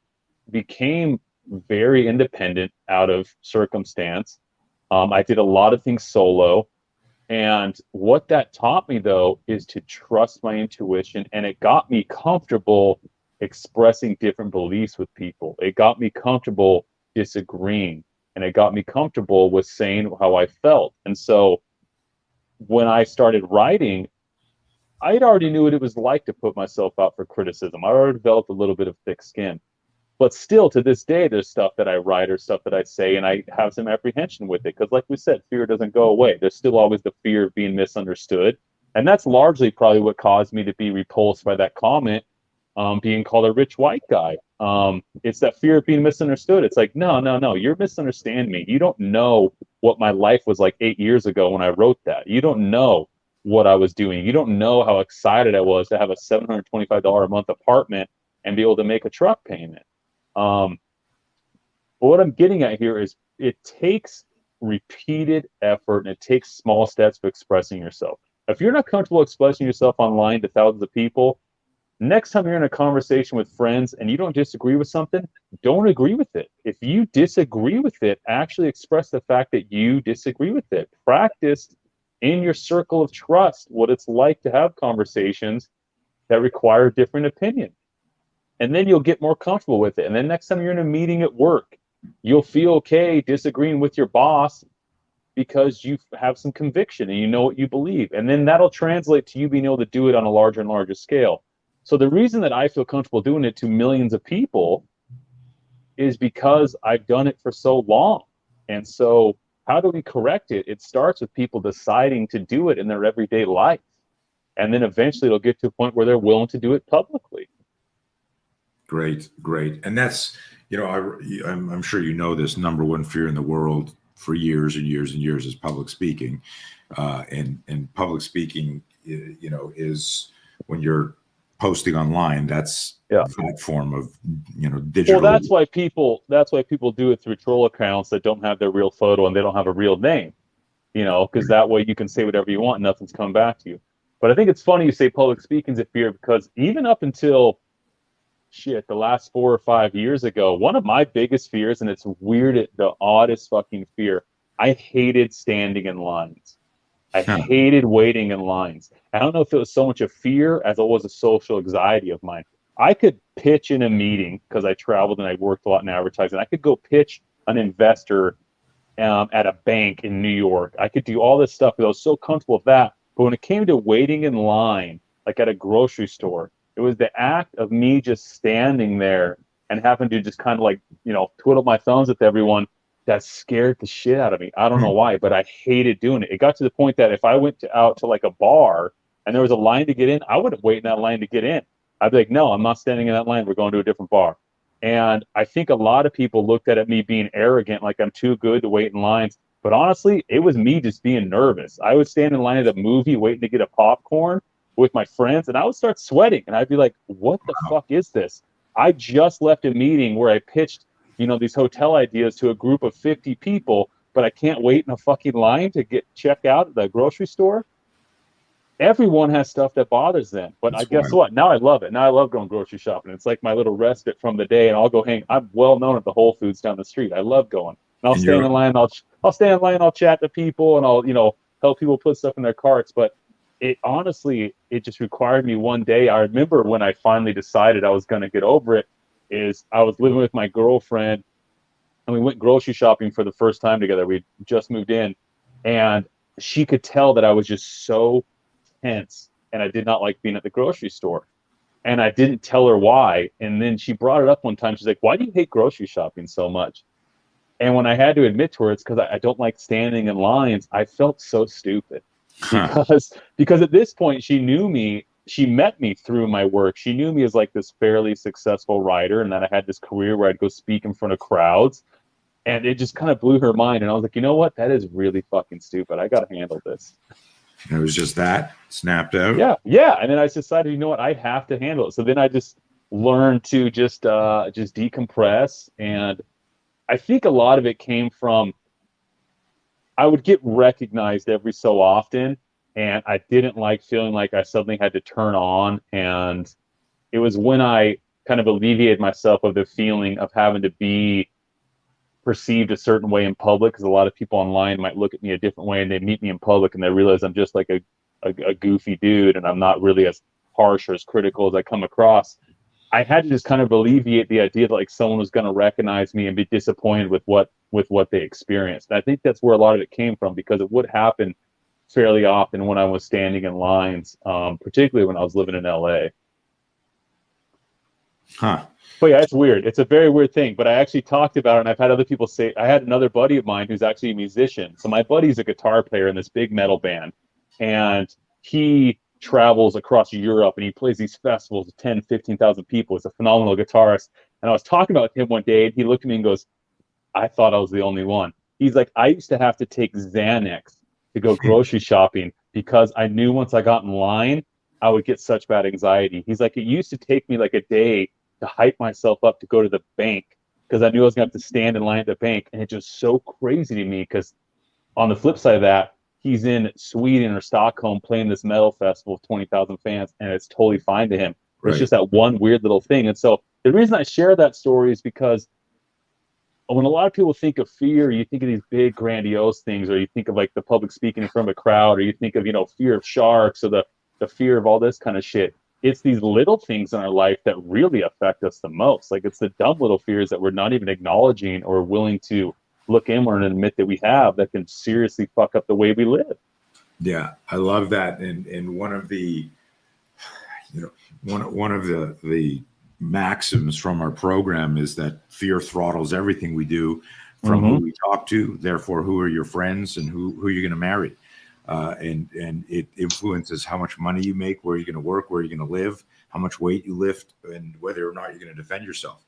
S2: became very independent out of circumstance. I did a lot of things solo. And what that taught me, though, is to trust my intuition. And it got me comfortable expressing different beliefs with people. It got me comfortable disagreeing. And it got me comfortable with saying how I felt. And so when I started writing, I already knew what it was like to put myself out for criticism. I already developed a little bit of thick skin. But still, to this day, there's stuff that I write or stuff that I say, and I have some apprehension with it. Because, like we said, fear doesn't go away. There's still always the fear of being misunderstood. And that's largely probably what caused me to be repulsed by that comment, being called a rich white guy. It's that fear of being misunderstood. It's like, no, you're misunderstanding me. You don't know what my life was like 8 years ago when I wrote that. You don't know what I was doing. You don't know how excited I was to have a $725 a month apartment and be able to make a truck payment. But what I'm getting at here is it takes repeated effort and it takes small steps of expressing yourself. If you're not comfortable expressing yourself online to thousands of people, next time you're in a conversation with friends and you don't disagree with something, don't agree with it. If you disagree with it, actually express the fact that you disagree with it. Practice in your circle of trust what it's like to have conversations that require different opinions. And then you'll get more comfortable with it. And then next time you're in a meeting at work you'll feel okay disagreeing with your boss because you have some conviction and you know what you believe. And then that'll translate to you being able to do it on a larger and larger scale. So the reason that I feel comfortable doing it to millions of people is because I've done it for so long. And so how do we correct it? It starts with people deciding to do it in their everyday life. And then eventually it'll get to a point where they're willing to do it publicly.
S1: Great, great. And that's, I'm sure you know this number one fear in the world for years and years and years is public speaking. And public speaking, is when you're posting online, that's
S2: Yeah.
S1: that form of, digital.
S2: Well, that's why people do it through troll accounts that don't have their real photo and they don't have a real name, because that way you can say whatever you want and nothing's come back to you. But I think it's funny you say public speaking's a fear, because even up until the last 4 or 5 years ago, one of my biggest fears, and it's weird, the oddest fucking fear, I hated standing in lines. I hated waiting in lines. I don't know if it was so much a fear as it was a social anxiety of mine. I could pitch in a meeting because I traveled and I worked a lot in advertising. I could go pitch an investor at a bank in New York. I could do all this stuff because I was so comfortable with that. But when it came to waiting in line, like at a grocery store, it was the act of me just standing there and having to just kind of like, twiddle my thumbs with everyone that scared the shit out of me. I don't know why, but I hated doing it. It got to the point that if I went out to like a bar and there was a line to get in, I wouldn't wait in that line to get in. I'd be like, no, I'm not standing in that line. We're going to a different bar. And I think a lot of people looked at me being arrogant, like I'm too good to wait in lines. But honestly, it was me just being nervous. I would stand in line at a movie waiting to get a popcorn with my friends, and I would start sweating. And I'd be like, what the fuck is this? I just left a meeting where I pitched, these hotel ideas to a group of 50 people, but I can't wait in a fucking line to check out at the grocery store. Everyone has stuff that bothers them, but I guess what? Now I love it. Now I love going grocery shopping. It's like my little respite from the day, and I'll go hang. I'm well known at the Whole Foods down the street. I love going, and I'll stand in line. I'll stand in line. I'll chat to people, and I'll help people put stuff in their carts. But it just required me one day. I remember when I finally decided I was going to get over it. Is I was living with my girlfriend, and we went grocery shopping for the first time together. We just moved in, and she could tell that I was just so tense, and I did not like being at the grocery store. And I didn't tell her why. And then she brought it up one time. She's like, why do you hate grocery shopping so much? And when I had to admit to her, it's because I don't like standing in lines, I felt so stupid. Because at this point, she knew me. She met me through my work. She knew me as like this fairly successful writer, and that I had this career where I'd go speak in front of crowds. And it just kind of blew her mind. And I was like, you know what? That is really fucking stupid. I got to handle this.
S1: And it was just that snapped out.
S2: Yeah. And then I decided, you know what? I have to handle it. So then I just learned to just decompress. And I think a lot of it came from, I would get recognized every so often, and I didn't like feeling like I suddenly had to turn on. And it was when I kind of alleviated myself of the feeling of having to be perceived a certain way in public, because a lot of people online might look at me a different way, and they meet me in public and they realize I'm just like a goofy dude, and I'm not really as harsh or as critical as I come across. I had to just kind of alleviate the idea that like someone was going to recognize me and be disappointed with what they experienced. And I think that's where a lot of it came from, because it would happen fairly often when I was standing in lines, particularly when I was living in LA. But yeah, it's weird. It's a very weird thing. But I actually talked about it, and I've had other people say, I had another buddy of mine who's actually a musician. So my buddy's a guitar player in this big metal band, and he travels across Europe, and he plays these festivals of 10, 15,000 people. He's a phenomenal guitarist. And I was talking about him one day, and he looked at me and goes, I thought I was the only one. He's like, I used to have to take Xanax to go grocery shopping because I knew once I got in line, I would get such bad anxiety. He's like, it used to take me like a day to hype myself up to go to the bank because I knew I was going to have to stand in line at the bank. And it's just so crazy to me because on the flip side of that, he's in Sweden or Stockholm playing this metal festival with 20,000 fans, and it's totally fine to him. Right. It's just that one weird little thing. And so the reason I share that story is because when a lot of people think of fear, you think of these big grandiose things, or you think of like the public speaking in front of a crowd, or you think of, fear of sharks, or the fear of all this kind of shit. it's these little things in our life that really affect us the most. Like it's the dumb little fears that we're not even acknowledging or willing to look inward and admit that we have that can seriously fuck up the way we live.
S1: Yeah, I love that. And one of the, one of the maxims from our program is that fear throttles everything we do, from who we talk to, therefore who are your friends and who you're going to marry. And it influences how much money you make, where you're going to work, where you're going to live, how much weight you lift, and whether or not you're going to defend yourself.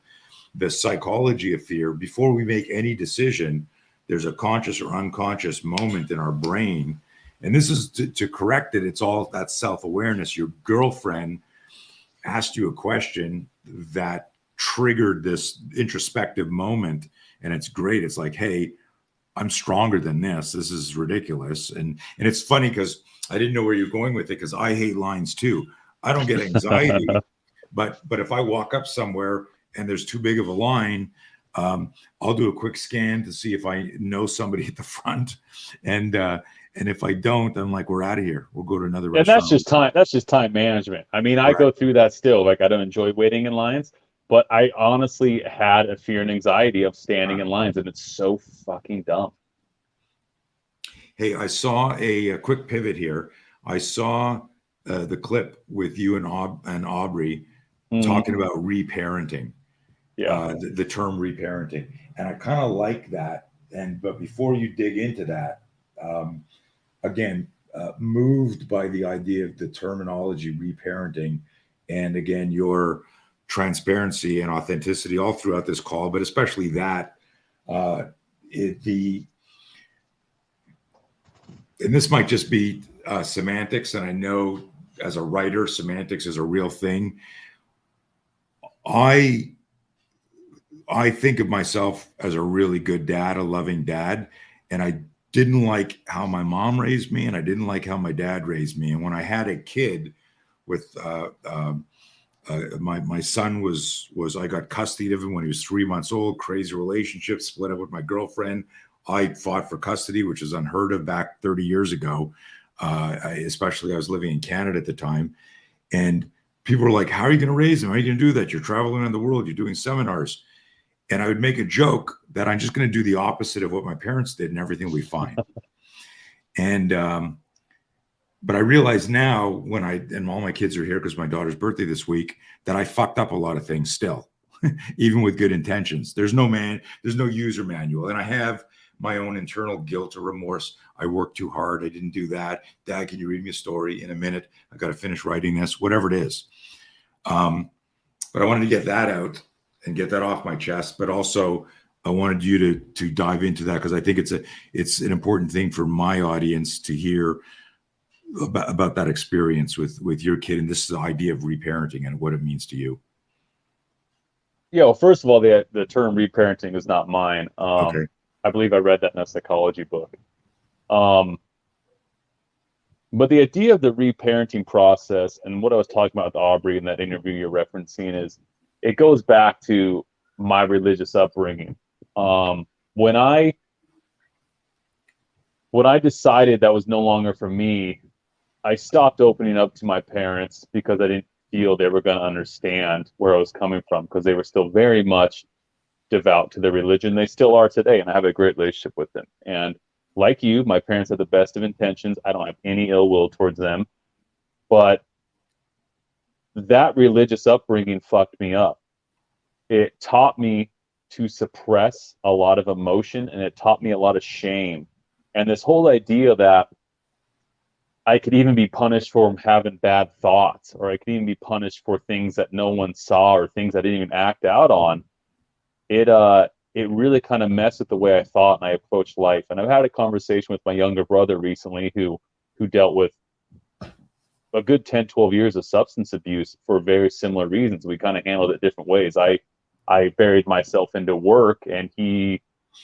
S1: The psychology of fear, before we make any decision, there's a conscious or unconscious moment in our brain. And this is to correct it. It's all that self-awareness. Your girlfriend asked you a question that triggered this introspective moment. And it's great. It's like, hey, I'm stronger than this. This is ridiculous. And it's funny because I didn't know where you're going with it, because I hate lines too. I don't get anxiety, but if I walk up somewhere and there's too big of a line, I'll do a quick scan to see if I know somebody at the front. And if I don't, I'm like, we're out of here. We'll go to another restaurant.
S2: And that's just time. That's just time management. I mean, I go through that still. Like, I don't enjoy waiting in lines, but I honestly had a fear and anxiety of standing in lines, and it's so fucking dumb.
S1: Hey, I saw a quick pivot here. I saw the clip with you and Aubrey talking about reparenting.
S2: Yeah.
S1: The term reparenting, and I kind of like that. But before you dig into that, again, moved by the idea of the terminology reparenting, and again, your transparency and authenticity all throughout this call, but especially that, and this might just be semantics, and I know as a writer, semantics is a real thing. I think of myself as a really good dad, a loving dad, and I didn't like how my mom raised me, and I didn't like how my dad raised me. And when I had a kid with my son was I got custody of him when he was 3 months old. Crazy relationship, split up with my girlfriend. I fought for custody, which is unheard of back 30 years ago. Especially I was living in Canada at the time, and people were like, "How are you going to raise him? How are you going to do that? You're traveling around the world. You're doing seminars." And I would make a joke that I'm just going to do the opposite of what my parents did, and everything will be fine. And but I realize now, and all my kids are here because my daughter's birthday this week, that I fucked up a lot of things still, even with good intentions. There's no user manual, and I have my own internal guilt or remorse. I worked too hard. I didn't do that. Dad, can you read me a story in a minute? I got to finish writing this, whatever it is. But I wanted to get that out and get that off my chest. But also, I wanted you to dive into that, because I think it's an important thing for my audience to hear about that experience with your kid, and this is the idea of reparenting and what it means to you.
S2: Yeah, well, first of all, the term reparenting is not mine.
S1: Okay.
S2: I believe I read that in a psychology book. But the idea of the reparenting process, and what I was talking about with Aubrey in that interview you're referencing, is it goes back to my religious upbringing. When I decided that was no longer for me, I stopped opening up to my parents because I didn't feel they were going to understand where I was coming from, because they were still very much devout to their religion. They still are today, and I have a great relationship with them. And like you, my parents have the best of intentions. I don't have any ill will towards them. But that religious upbringing fucked me up. It taught me to suppress a lot of emotion, and it taught me a lot of shame. And this whole idea that I could even be punished for having bad thoughts, or I could even be punished for things that no one saw, or things I didn't even act out on. It really kind of messed with the way I thought and I approached life. And I've had a conversation with my younger brother recently who dealt with a good 10, 12 years of substance abuse for very similar reasons. We kind of handled it different ways. I buried myself into work, and he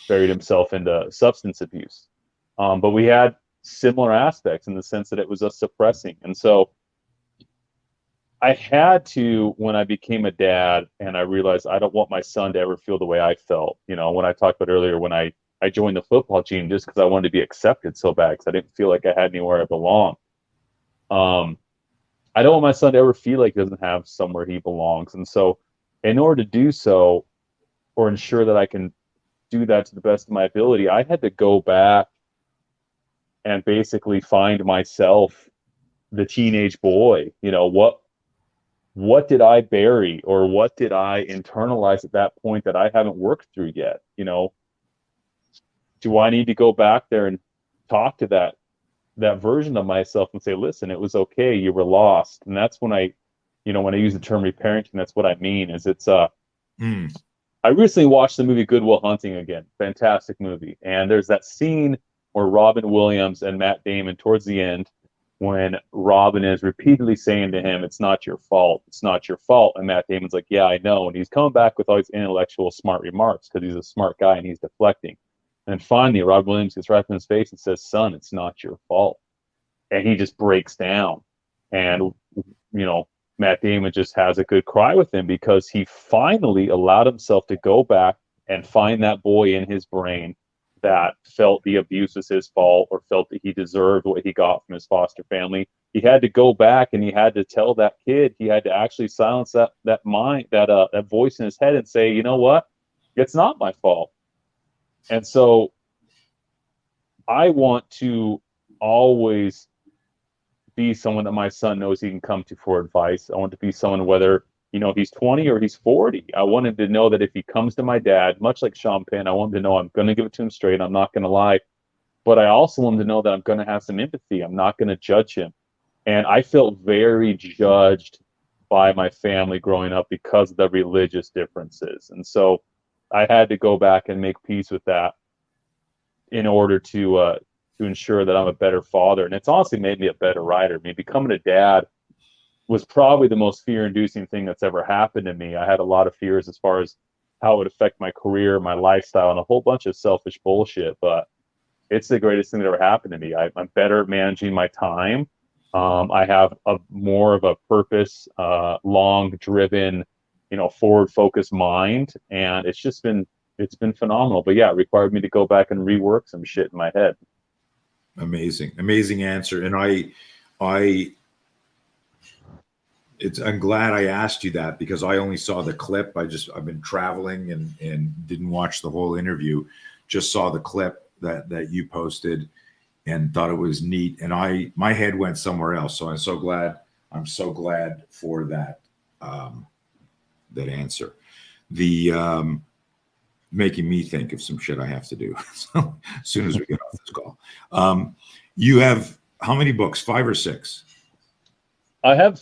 S2: buried himself into substance abuse. But we had similar aspects in the sense that it was us suppressing. And so I had to, when I became a dad and I realized I don't want my son to ever feel the way I felt, when I talked about earlier, when I joined the football team just because I wanted to be accepted so bad, because I didn't feel like I had anywhere I belonged. I don't want my son to ever feel like he doesn't have somewhere he belongs. And so, in order to do so, or ensure that I can do that to the best of my ability, I had to go back and basically find myself, the teenage boy. You know, what did I bury, or what did I internalize at that point that I haven't worked through yet? You know, do I need to go back there and talk to that version of myself and say, listen, it was okay, you were lost. And that's when when I use the term reparenting, that's what I mean. Is it's
S1: Mm.
S2: I recently watched the movie Good Will Hunting again. Fantastic movie. And there's that scene where Robin Williams and Matt Damon, towards the end, when Robin is repeatedly saying to him, it's not your fault, it's not your fault. And Matt Damon's like, yeah, I know. And he's coming back with all these intellectual, smart remarks because he's a smart guy and he's deflecting. And finally, Robin Williams gets right in his face and says, son, it's not your fault. And he just breaks down. And, Matt Damon just has a good cry with him because he finally allowed himself to go back and find that boy in his brain that felt the abuse was his fault or felt that he deserved what he got from his foster family. He had to go back and he had to tell that kid, he had to actually silence that mind, that voice in his head and say, you know what? It's not my fault. And so I want to always be someone that my son knows he can come to for advice. I want to be someone, whether he's 20 or he's 40. I want him to know that if he comes to my dad, much like Sean Penn, I want him to know I'm going to give it to him straight. I'm not going to lie. But I also want him to know that I'm going to have some empathy. I'm not going to judge him. And I felt very judged by my family growing up because of the religious differences. And so I had to go back and make peace with that in order to ensure that I'm a better father. And it's honestly made me a better writer. I mean, becoming a dad was probably the most fear-inducing thing that's ever happened to me. I had a lot of fears as far as how it would affect my career, my lifestyle, and a whole bunch of selfish bullshit. But it's the greatest thing that ever happened to me. I'm better at managing my time. I have more of a purpose, long-driven, forward-focused mind, and it's been phenomenal. But yeah, it required me to go back and rework some shit in my head.
S1: Amazing answer. And I'm glad I asked you that because I only saw the clip. I've been traveling and didn't watch the whole interview. Just saw the clip that you posted and thought it was neat. And my head went somewhere else. So I'm so glad for that answer. The making me think of some shit I have to do. So as soon as we get off this call, you have how many books? 5 or 6?
S2: I have,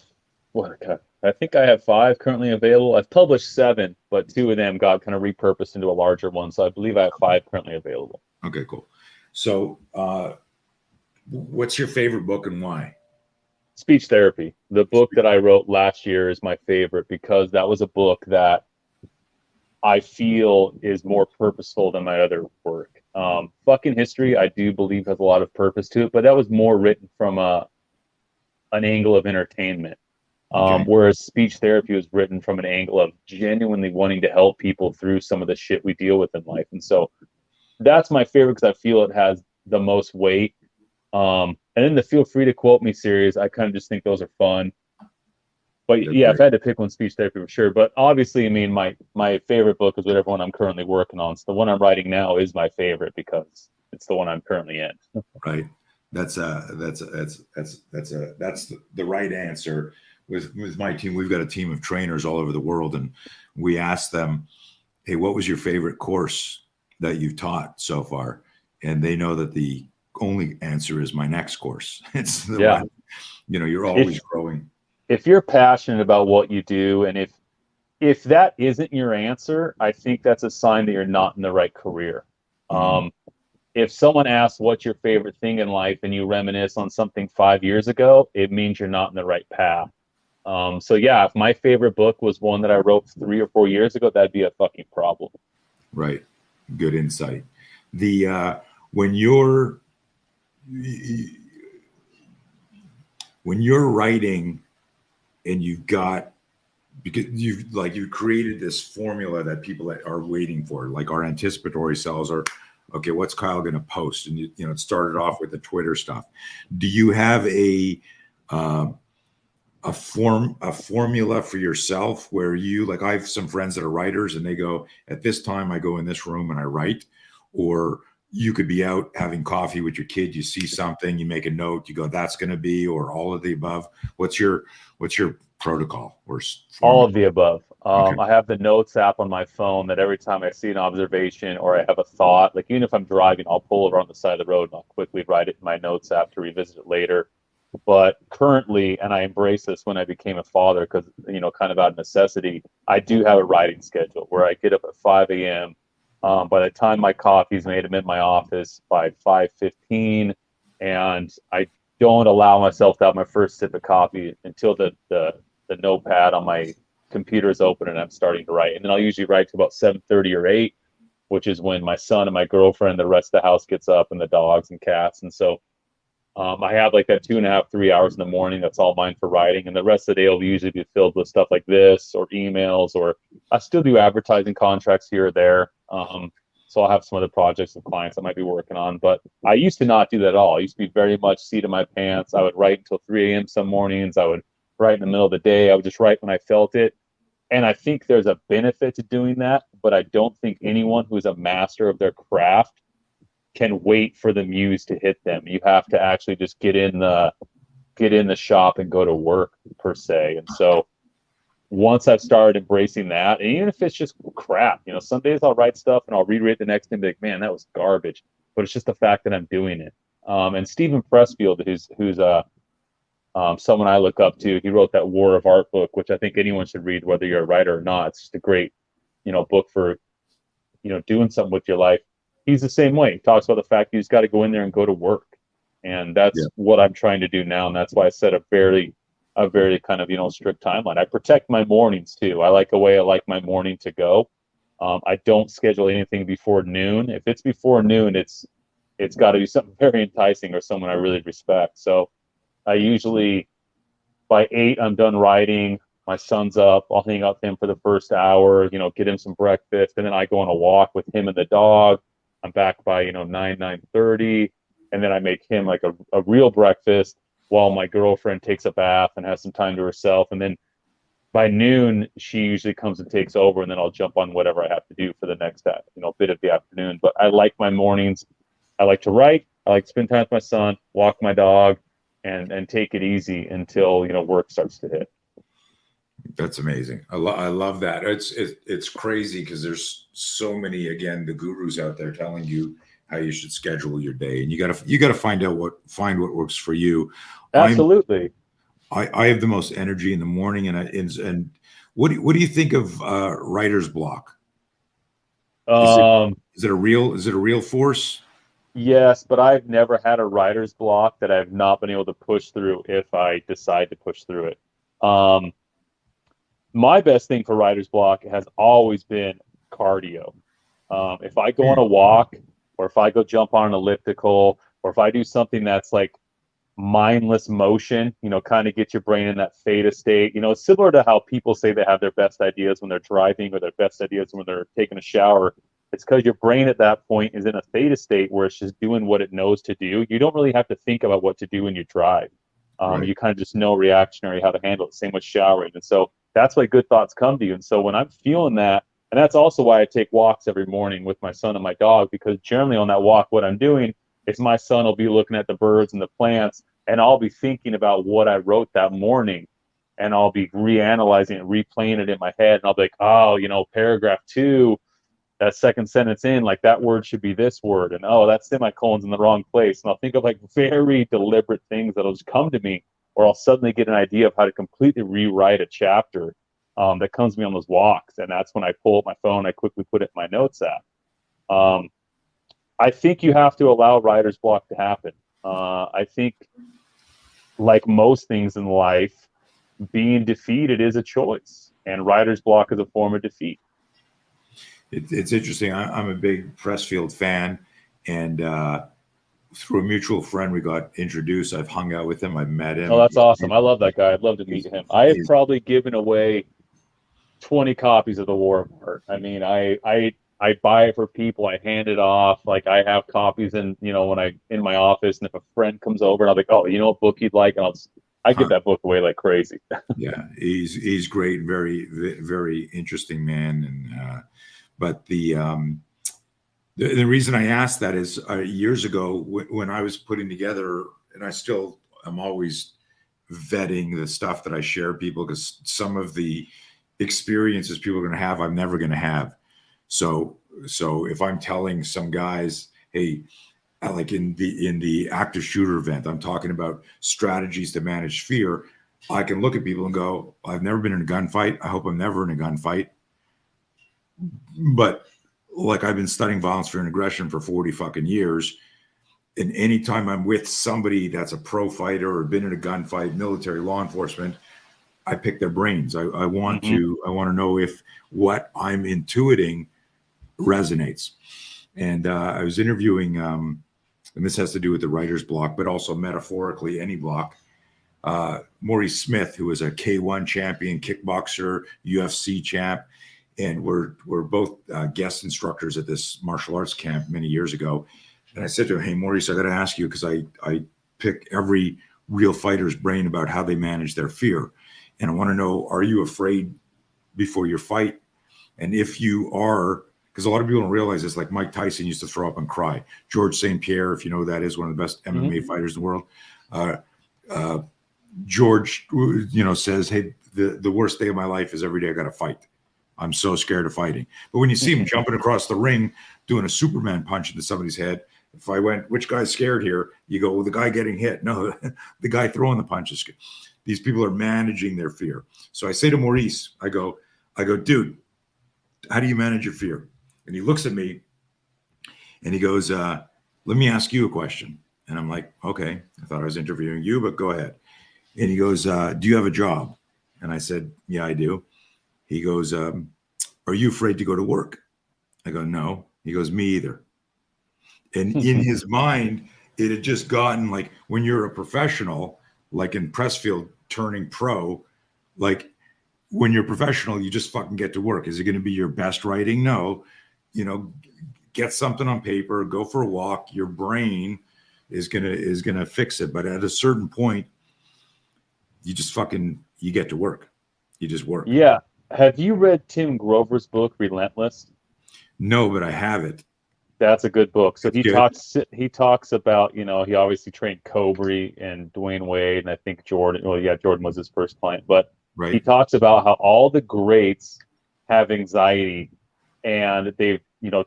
S2: I think I have 5 currently available. I've published 7, but 2 of them got kind of repurposed into a larger one. So I believe I have 5 currently available.
S1: Okay, cool. So what's your favorite book and why?
S2: Speech Therapy. The book that I wrote last year is my favorite because that was a book that I feel is more purposeful than my other work. Fucking History, I do believe, has a lot of purpose to it, but that was more written from an angle of entertainment.
S1: Okay.
S2: Whereas Speech Therapy was written from an angle of genuinely wanting to help people through some of the shit we deal with in life. And so that's my favorite because I feel it has the most weight. And in the Feel Free to Quote Me series, I kind of just think those are fun. But yeah, if I had to pick one, Speech Therapy for sure. But obviously, I mean, my favorite book is whatever one I'm currently working on. So the one I'm writing now is my favorite because it's the one I'm currently in.
S1: Right. That's the right answer. With my team, we've got a team of trainers all over the world, and we ask them, "Hey, what was your favorite course that you've taught so far?" And they know that the only answer is my next course. It's the one, you're always growing.
S2: If you're passionate about what you do, and if that isn't your answer, I think that's a sign that you're not in the right career. Mm-hmm. If someone asks what's your favorite thing in life and you reminisce on something 5 years ago, it means you're not in the right path. So yeah, if my favorite book was one that I wrote 3 or 4 years ago, that'd be a fucking problem.
S1: Right. Good insight. When you're writing and because you've created this formula that people are waiting for, like our anticipatory cells are, okay, what's Kyle going to post? And it started off with the Twitter stuff. Do you have a a formula for yourself where you, like, I have some friends that are writers and they go, at this time I go in this room and I write, or you could be out having coffee with your kid, you see something, you make a note, you go, that's going to be, or all of the above. What's your protocol or
S2: All
S1: formula?
S2: of the above.
S1: Okay.
S2: I have the notes app on my phone that every time I see an observation or I have a thought, like even if I'm driving, I'll pull over on the side of the road and I'll quickly write it in my notes app to revisit it later. But currently, and I embrace this when I became a father because, kind of out of necessity, I do have a writing schedule where I get up at 5 a.m. By the time my coffee's made, I'm in my office by 5:15, and I don't allow myself to have my first sip of coffee until the notepad on my computer is open and I'm starting to write. And then I'll usually write to about 7:30 or 8, which is when my son and my girlfriend, the rest of the house gets up and the dogs and cats. And so I have like that 2.5, 3 hours in the morning. That's all mine for writing. And the rest of the day will usually be filled with stuff like this or emails, or I still do advertising contracts here or there. So I'll have some other projects with clients I might be working on. But I used to not do that at all. I used to be very much seat of my pants. I would write until 3 a.m. some mornings. I would write in the middle of the day. I would just write when I felt it. And I think there's a benefit to doing that, but I don't think anyone who's a master of their craft can wait for the muse to hit them. You have to actually just get in the shop and go to work per se. And so once I've started embracing that, and even if it's just crap, some days I'll write stuff and I'll reread it the next day and be like, man, that was garbage. But it's just the fact that I'm doing it. And Stephen Pressfield, who's someone I look up to, he wrote that War of Art book, which I think anyone should read, whether you're a writer or not. It's just a great, book for, doing something with your life. He's the same way. He talks about the fact you just got to go in there and go to work. And that's
S1: Yeah.
S2: what I'm trying to do now. And that's why I set a very kind of, strict timeline. I protect my mornings too. I like the way I like my morning to go. I don't schedule anything before noon. If it's before noon, it's got to be something very enticing or someone I really respect. So I usually, by 8, I'm done writing. My son's up. I'll hang out with him for the first hour, get him some breakfast. And then I go on a walk with him and the dog. I'm back by, 9:30. And then I make him like a real breakfast while my girlfriend takes a bath and has some time to herself. And then by noon, she usually comes and takes over. And then I'll jump on whatever I have to do for the next, bit of the afternoon. But I like my mornings. I like to write. I like to spend time with my son, walk my dog, and take it easy until work starts to hit.
S1: That's amazing. I love that. It's crazy because there's so many, again, the gurus out there telling you how you should schedule your day, and you gotta find what works for you. I'm
S2: Absolutely.
S1: I have the most energy in the morning, and what do you think of writer's block? Is it
S2: Um,
S1: is it a real force?
S2: yes, but I've never had a writer's block that I've not been able to push through if I decide to push through it. Um, my best thing for writer's block has always been cardio. If I go on a walk, or if I go jump on an elliptical, or if I do something that's like mindless motion, kind of get your brain in that theta state. It's similar to how people say they have their best ideas when they're driving or their best ideas when they're taking a shower. It's because your brain at that point is in a theta state where it's just doing what it knows to do. You don't really have to think about what to do when you drive.
S1: Right.
S2: You kind of just know reactionary how to handle it. Same with showering. And so that's why good thoughts come to you. And so when I'm feeling that, and that's also why I take walks every morning with my son and my dog, because generally on that walk, what I'm doing is my son will be looking at the birds and the plants, and I'll be thinking about what I wrote that morning, and I'll be reanalyzing it, replaying it in my head, and I'll be like, oh, paragraph 2, that second sentence in, like that word should be this word, and oh, that semicolon's in the wrong place. And I'll think of like very deliberate things that'll just come to me, or I'll suddenly get an idea of how to completely rewrite a chapter that comes to me on those walks. And that's when I pull up my phone, I quickly put it in my notes app. I think you have to allow writer's block to happen. I think, like most things in life, being defeated is a choice, and writer's block is a form of defeat.
S1: It's interesting. I'm a big Pressfield fan, and through a mutual friend, we got introduced. I've hung out with him. I've met
S2: Oh,
S1: him.
S2: that's awesome. I love that guy. I'd love to meet
S1: He's,
S2: him. I have
S1: he's
S2: probably given away 20 copies of the War of Art. I mean, I buy it for people. I hand it off. Like I have copies in, when I in my office, and if a friend comes over, and I'll be like, oh, you know what book you'd like, and I'll just I give that book away like crazy.
S1: Yeah, he's great, very interesting man. And but the reason I asked that is years ago when I was putting together, and I still am always vetting the stuff that I share people, because some of the experiences people are going to have, I'm never going to have. So if I'm telling some guys, hey, like in the active shooter event, I'm talking about strategies to manage fear. I can look at people and go, I've never been in a gunfight. I hope I'm never in a gunfight. But like, I've been studying violence, fear, and aggression for 40 fucking years. And anytime I'm with somebody that's a pro fighter or been in a gunfight, military, law enforcement, I pick their brains. I want to know if what I'm intuiting resonates. And I was interviewing, and this has to do with the writer's block, but also metaphorically any block. Maurice Smith, who was a K1 champion, kickboxer, UFC champ, and we're both guest instructors at this martial arts camp many years ago. And I said to him, hey, Maurice, I got to ask you, because I pick every real fighter's brain about how they manage their fear. And I want to know, are you afraid before your fight? And if you are, because a lot of people don't realize this, like Mike Tyson used to throw up and cry. George St. Pierre, if you know who that is, one of the best MMA fighters in the world. George, says, hey, the worst day of my life is every day I got to fight. I'm so scared of fighting. But when you see him jumping across the ring, doing a Superman punch into somebody's head, if I went, which guy's scared here? You go, well, the guy getting hit. No, the guy throwing the punches. These people are managing their fear. So I say to Maurice, I go, dude, how do you manage your fear? And he looks at me and he goes, let me ask you a question. And I'm like, okay, I thought I was interviewing you, but go ahead. And he goes, do you have a job? And I said, yeah, I do. He goes, are you afraid to go to work? I go, no. He goes, me either. And in his mind, it had just gotten like, when you're a professional, like in Pressfield turning pro, like when you're professional, you just fucking get to work. Is it going to be your best writing? No. Get something on paper, go for a walk. Your brain is gonna fix it. But at a certain point, you just you get to work. You just work.
S2: Yeah. Have you read Tim Grover's book, Relentless?
S1: No, but I have it.
S2: That's a good book. So he
S1: good.
S2: talks about, he obviously trained Kobe and Dwayne Wade, and I think Jordan. Well, yeah, Jordan was his first client, but
S1: right.
S2: He talks about how all the greats have anxiety, and they've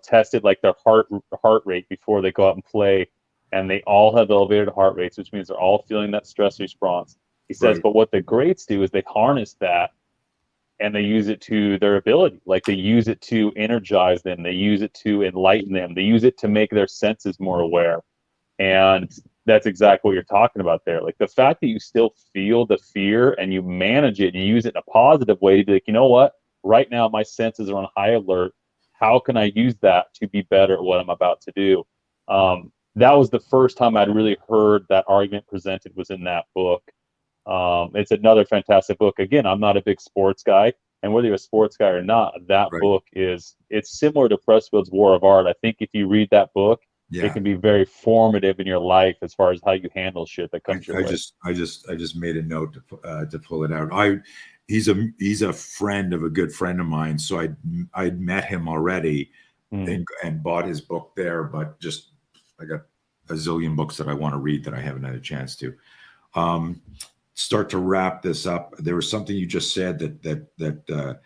S2: tested like their heart rate before they go out and play, and they all have elevated heart rates, which means they're all feeling that stress response. He says, but what the greats do is they harness that and they use it to their ability. Like they use it to energize them. They use it to enlighten them. They use it to make their senses more aware. And that's exactly what you're talking about there. Like the fact that you still feel the fear and you manage it and you use it in a positive way to be like, you know what? Right now, my senses are on high alert. How can I use that to be better at what I'm about to do? That was the first time I'd really heard that argument presented was in that book. It's another fantastic book. Again, I'm not a big sports guy, and whether you're a sports guy or not, that book it's similar to Pressfield's War of Art. I think if you read that book, it can be very formative in your life as far as how you handle shit that comes your way.
S1: I just made a note to pull it out. He's a friend of a good friend of mine, so I'd met him already and bought his book there, but just I got a zillion books that I want to read that I haven't had a chance to. Start to wrap this up. There was something you just said that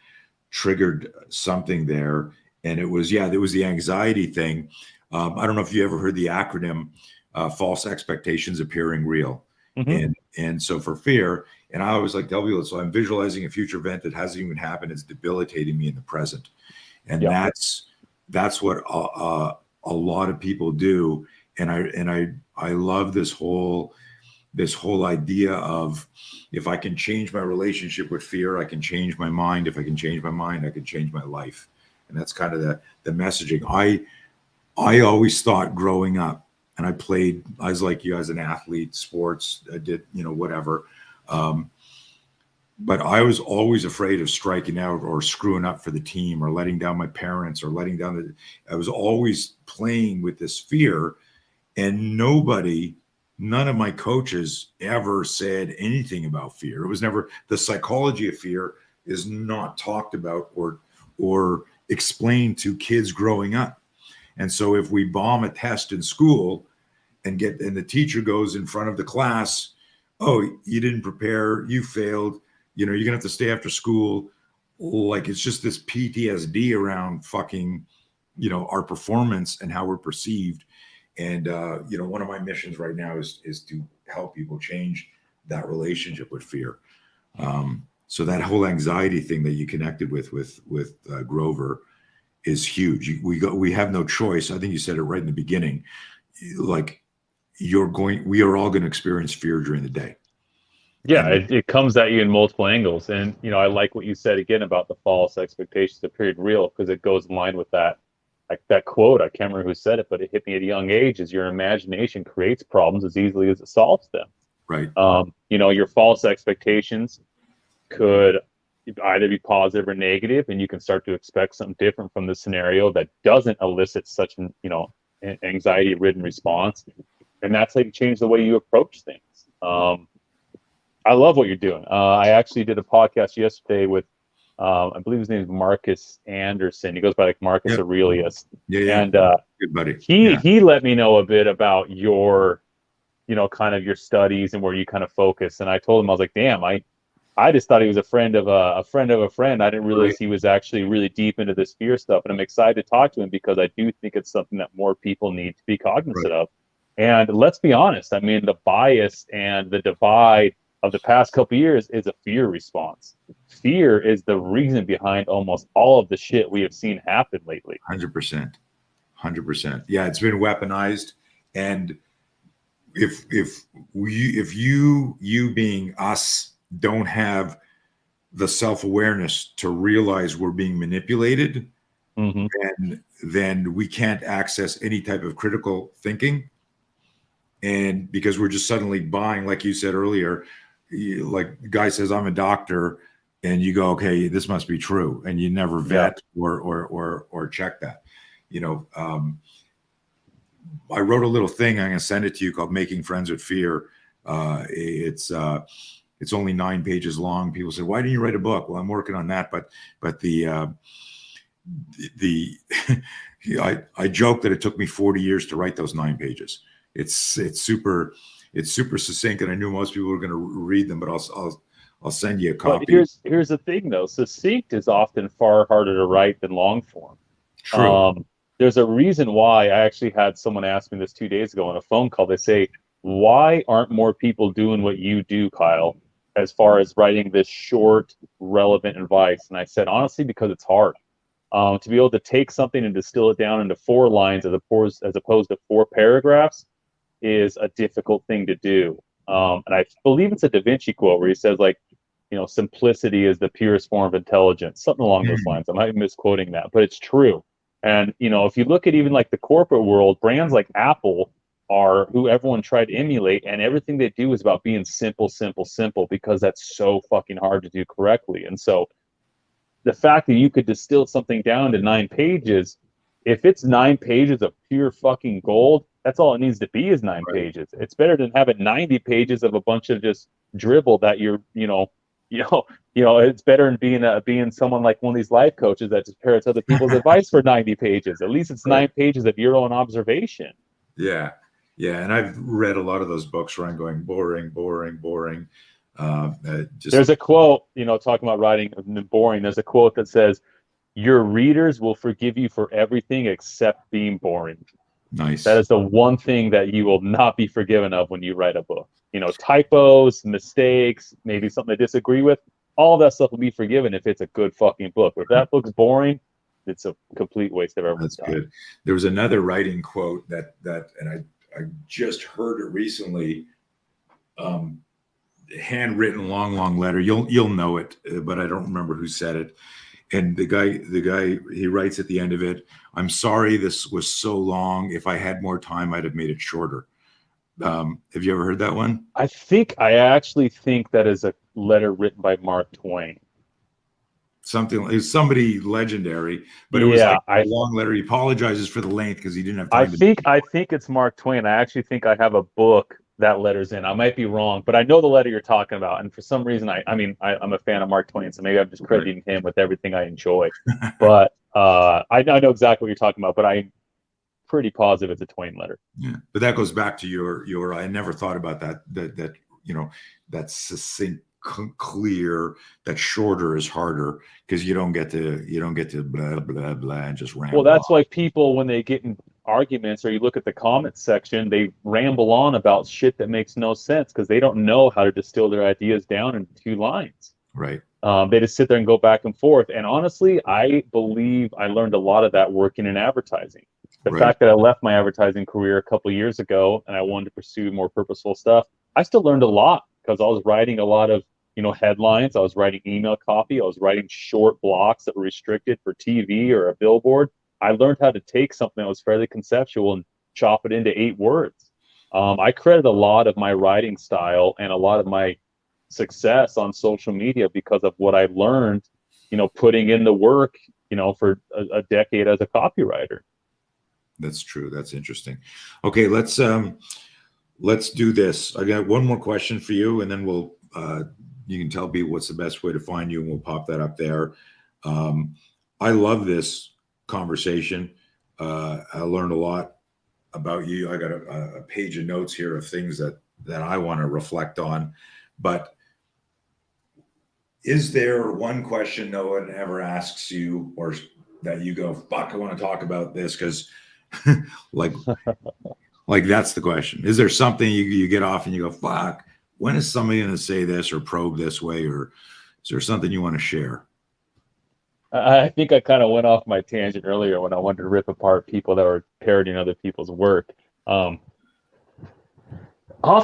S1: triggered something there, and it was the anxiety thing. I don't know if you ever heard the acronym false expectations appearing real. And so for fear, and I always like tell people, so I'm visualizing a future event that hasn't even happened. It's debilitating me in the present. And that's what a lot of people do. And I love this whole idea of, if I can change my relationship with fear, I can change my mind. If I can change my mind, I can change my life. And that's kind of the messaging. I always thought growing up, and I was like you as an athlete, sports, I did, whatever. But I was always afraid of striking out or screwing up for the team or letting down my parents or I was always playing with this fear, and nobody none of my coaches ever said anything about fear. It was never, the psychology of fear is not talked about or explained to kids growing up. And so if we bomb a test in school and the teacher goes in front of the class, oh, you didn't prepare, you failed, you're gonna have to stay after school. Like, it's just this PTSD around fucking, our performance and how we're perceived. And one of my missions right now is to help people change that relationship with fear. So that whole anxiety thing that you connected with Grover is huge. We have no choice. I think you said it right in the beginning. Like, we are all going to experience fear during the day.
S2: Yeah, it comes at you in multiple angles. And, I like what you said again about the false expectations of period real, because it goes in line with that. Like that quote, I can't remember who said it, but it hit me at a young age, is your imagination creates problems as easily as it solves them.
S1: Right.
S2: Your false expectations could either be positive or negative, and you can start to expect something different from the scenario that doesn't elicit such an, anxiety-ridden response. And that's how you change the way you approach things. I love what you're doing. I actually did a podcast yesterday with, I believe his name is Marcus Anderson. He goes by like Marcus Aurelius.
S1: Yeah.
S2: And
S1: good buddy.
S2: He let me know a bit about your, kind of your studies and where you kind of focus. And I told him, I was like, damn, I just thought he was a friend of a friend of a friend. I didn't realize he was actually really deep into this fear stuff. And I'm excited to talk to him because I do think it's something that more people need to be cognizant of. And let's be honest, I mean, the bias and the divide of the past couple of years is a fear response. Fear is the reason behind almost all of the shit we have seen happen lately.
S1: 100%. Yeah, it's been weaponized. And if you being us don't have the self-awareness to realize we're being manipulated, then we can't access any type of critical thinking. And because we're just suddenly buying, like you said earlier, like the guy says, I'm a doctor, and you go, okay, this must be true. And you never vet or check that. I wrote a little thing, I'm going to send it to you, called Making Friends with Fear. It's only 9 pages long. People say, why didn't you write a book? Well, I'm working on that. But I joke that it took me 40 years to write those 9 pages. It's super succinct, and I knew most people were going to read them, but I'll send you a copy.
S2: But here's the thing, though. Succinct is often far harder to write than long form.
S1: True.
S2: There's a reason why. I actually had someone ask me this 2 days ago on a phone call. They say, why aren't more people doing what you do, Kyle, as far as writing this short, relevant advice? And I said, honestly, because it's hard. To be able to take something and distill it down into 4 lines as opposed to 4 paragraphs is a difficult thing to do. And I believe it's a Da Vinci quote where he says, like, simplicity is the purest form of intelligence, something along those lines. I might be misquoting that, but it's true. And, if you look at even like the corporate world, brands like Apple are who everyone tried to emulate, and everything they do is about being simple, because that's so fucking hard to do correctly. And so the fact that you could distill something down to 9 pages, if it's 9 pages of pure fucking gold, that's all it needs to be is 9 pages. It's better than having 90 pages of a bunch of just dribble that it's better than being someone like one of these life coaches that just parrots other people's advice for 90 pages. At least it's 9 pages of your own observation.
S1: Yeah. And I've read a lot of those books where I'm going boring. There's
S2: a quote, talking about writing boring. There's a quote that says, your readers will forgive you for everything except being boring.
S1: Nice.
S2: That is the one thing that you will not be forgiven of when you write a book. Typos, mistakes, maybe something I disagree with, all that stuff will be forgiven if it's a good fucking book. But if that book's boring, it's a complete waste of everyone's time.
S1: That's good. There was another writing quote that and I just heard it recently, handwritten, long letter. You'll know it, but I don't remember who said it. And the guy, he writes at the end of it, I'm sorry this was so long. If I had more time, I'd have made it shorter. Have you ever heard that one?
S2: I actually think that is a letter written by Mark Twain.
S1: Somebody legendary, but it was like a long letter. He apologizes for the length because he didn't have time.
S2: I think it's Mark Twain. I actually think I have a book that letter's in. I might be wrong, but I know the letter you're talking about. And for some reason, I'm a fan of Mark Twain, so maybe I'm just crediting him with everything I enjoy. But I know exactly what you're talking about, but I'm pretty positive it's a Twain letter.
S1: Yeah, but that goes back to your. I never thought about that that succinct, clear. That shorter is harder because you don't get to blah blah blah and just ramble.
S2: Well, that's why people, when they get in arguments or you look at the comments section, they ramble on about shit that makes no sense because they don't know how to distill their ideas down into 2 lines.
S1: Right.
S2: They just sit there and go back and forth. And honestly, I believe I learned a lot of that working in advertising. The fact that I left my advertising career a couple of years ago and I wanted to pursue more purposeful stuff, I still learned a lot because I was writing a lot of, headlines. I was writing email copy. I was writing short blocks that were restricted for TV or a billboard. I learned how to take something that was fairly conceptual and chop it into 8 words. I credit a lot of my writing style and a lot of my success on social media because of what I learned, putting in the work, for a decade as a copywriter.
S1: That's true. That's interesting. Okay, let's do this. I got one more question for you, and then we'll you can tell me what's the best way to find you, and we'll pop that up there. I love this conversation. I learned a lot about you. I got a page of notes here of things that I want to reflect on. But is there one question no one ever asks you, or that you go, fuck, I want to talk about this? Because like that's the question. Is there something you get off and you go, fuck, when is somebody going to say this or probe this way? Or is there something you want to share?
S2: I think I kind of went off my tangent earlier when I wanted to rip apart people that were parodying other people's work. Off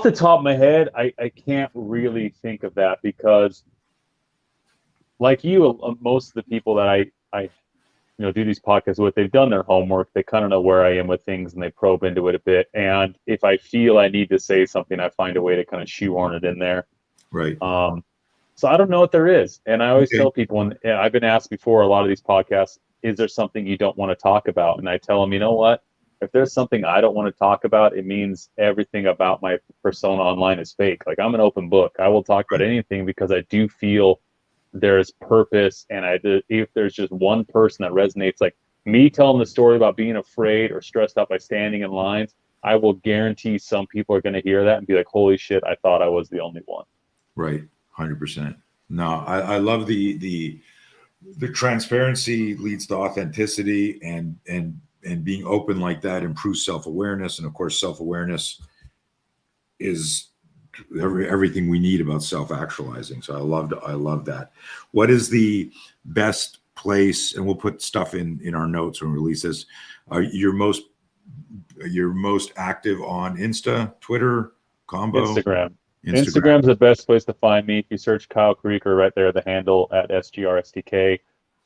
S2: the top of my head, I can't really think of that because, like you, most of the people that I do these podcasts with, they've done their homework. They kind of know where I am with things and they probe into it a bit. And if I feel I need to say something, I find a way to kind of shoehorn it in there.
S1: Right.
S2: So I don't know what there is. And I always tell people, and I've been asked before a lot of these podcasts, is there something you don't want to talk about? And I tell them, you know what? If there's something I don't want to talk about, it means everything about my persona online is fake. Like, I'm an open book. I will talk about anything because I do feel there's purpose, and if there's just one person that resonates, like me telling the story about being afraid or stressed out by standing in lines, I will guarantee some people are going to hear that and be like, holy shit, I thought I was the only one.
S1: Right. 100%. No, I love the transparency leads to authenticity, and being open like that improves self-awareness. And of course, self-awareness is everything we need about self-actualizing. So I love that. What is the best place? And we'll put stuff in our notes when we release this. You're most active on Twitter, combo?
S2: Instagram. Instagram's the best place to find me. If you search Kyle Creeker, right there, the handle at SGRSTK.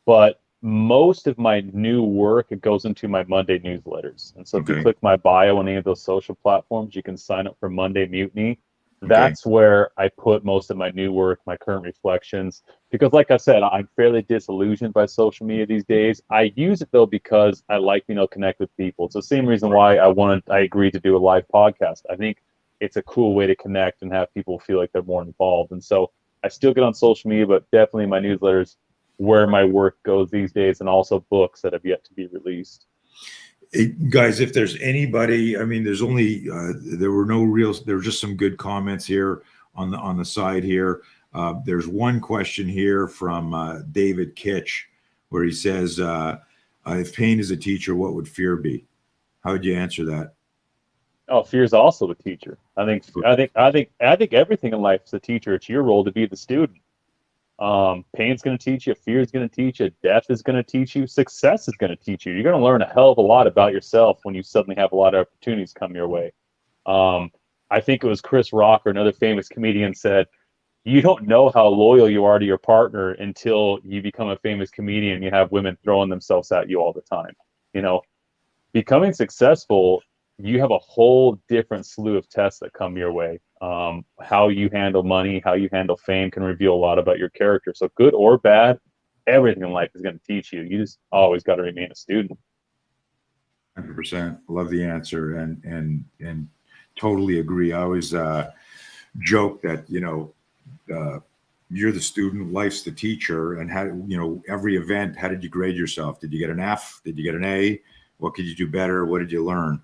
S2: But most of my new work, it goes into my Monday newsletters. And so if you click my bio on any of those social platforms, you can sign up for Monday Mutiny. That's where I put most of my new work, my current reflections. Because like I said, I'm fairly disillusioned by social media these days. I use it though because I like, connect with people. It's the same reason why I agreed to do a live podcast. I think it's a cool way to connect and have people feel like they're more involved. And so I still get on social media, but definitely my newsletters where my work goes these days, and also books that have yet to be released.
S1: Hey, guys, if there's anybody, there's only there were just some good comments here on the side here. There's one question here from David Kitch where he says, if pain is a teacher, what would fear be? How would you answer that?
S2: Oh, fear is also a teacher. I think everything in life is a teacher. It's your role to be the student. Pain's going to teach you, fear is going to teach you, death is going to teach you, success is going to teach you. You're going to learn a hell of a lot about yourself when you suddenly have a lot of opportunities come your way. I think it was Chris Rock or another famous comedian said, you don't know how loyal you are to your partner until you become a famous comedian and you have women throwing themselves at you all the time. Becoming successful, you have a whole different slew of tests that come your way. How you handle money, how you handle fame can reveal a lot about your character. So good or bad, everything in life is going to teach you. You just always got to remain a student.
S1: 100%. Love the answer. And totally agree. I always joke that, you're the student, life's the teacher, and how, every event, how did you grade yourself? Did you get an F? Did you get an A? What could you do better? What did you learn?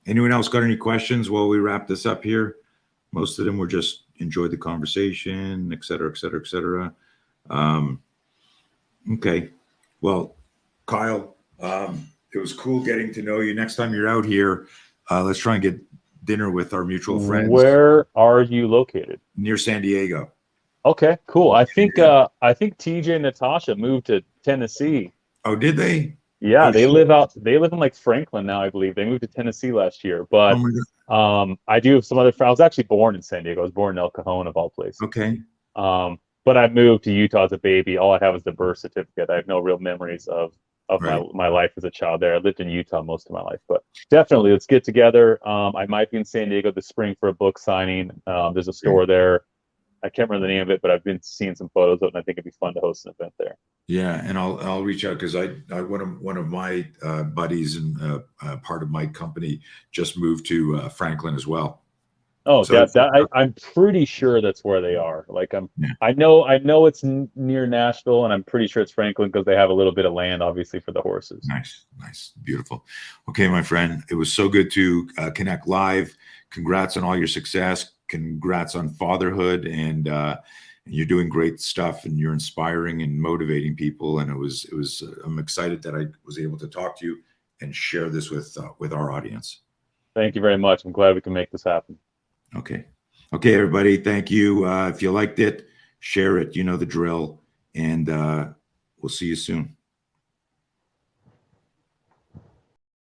S1: Anyone else got any questions while we wrap this up here? Most of them were just enjoyed the conversation, et cetera, et cetera, et cetera. Okay. Well, Kyle, it was cool getting to know you. Next time you're out here, let's try and get dinner with our mutual friends.
S2: Where are you located?
S1: Near San Diego.
S2: Okay, cool. I think
S1: Yeah.
S2: TJ and Natasha moved to Tennessee.
S1: Oh, did they?
S2: Yeah,
S1: Oh,
S2: they
S1: shit.
S2: live in like Franklin now, I believe. They moved to Tennessee last year. But
S1: Oh my God.
S2: I do have some other friends. I was actually born in San Diego. I was born in El Cajon of all places.
S1: Okay.
S2: But I moved to Utah as a baby. All I have is the birth certificate. I have no real memories of
S1: Right.
S2: my life as a child there. I lived in Utah most of my life, but definitely let's get together. I might be in San Diego this spring for a book signing. There's a store there. I can't remember the name of it, but I've been seeing some photos of it, and I think it'd be fun to host an event there.
S1: Yeah, and I'll reach out because I one of my buddies and part of my company just moved to Franklin as well.
S2: Oh,
S1: So
S2: I'm pretty sure that's where they are. Like
S1: yeah.
S2: I know it's near Nashville, and I'm pretty sure it's Franklin because they have a little bit of land, obviously, for the horses.
S1: Nice, beautiful. Okay, my friend, it was so good to connect live. Congrats on all your success. Congrats on fatherhood, and you're doing great stuff, and you're inspiring and motivating people. And it was I'm excited that I was able to talk to you and share this with our audience.
S2: Thank you very much. I'm glad we can make this happen.
S1: Okay, everybody. Thank you. If you liked it, share it. You know the drill, and we'll see you soon.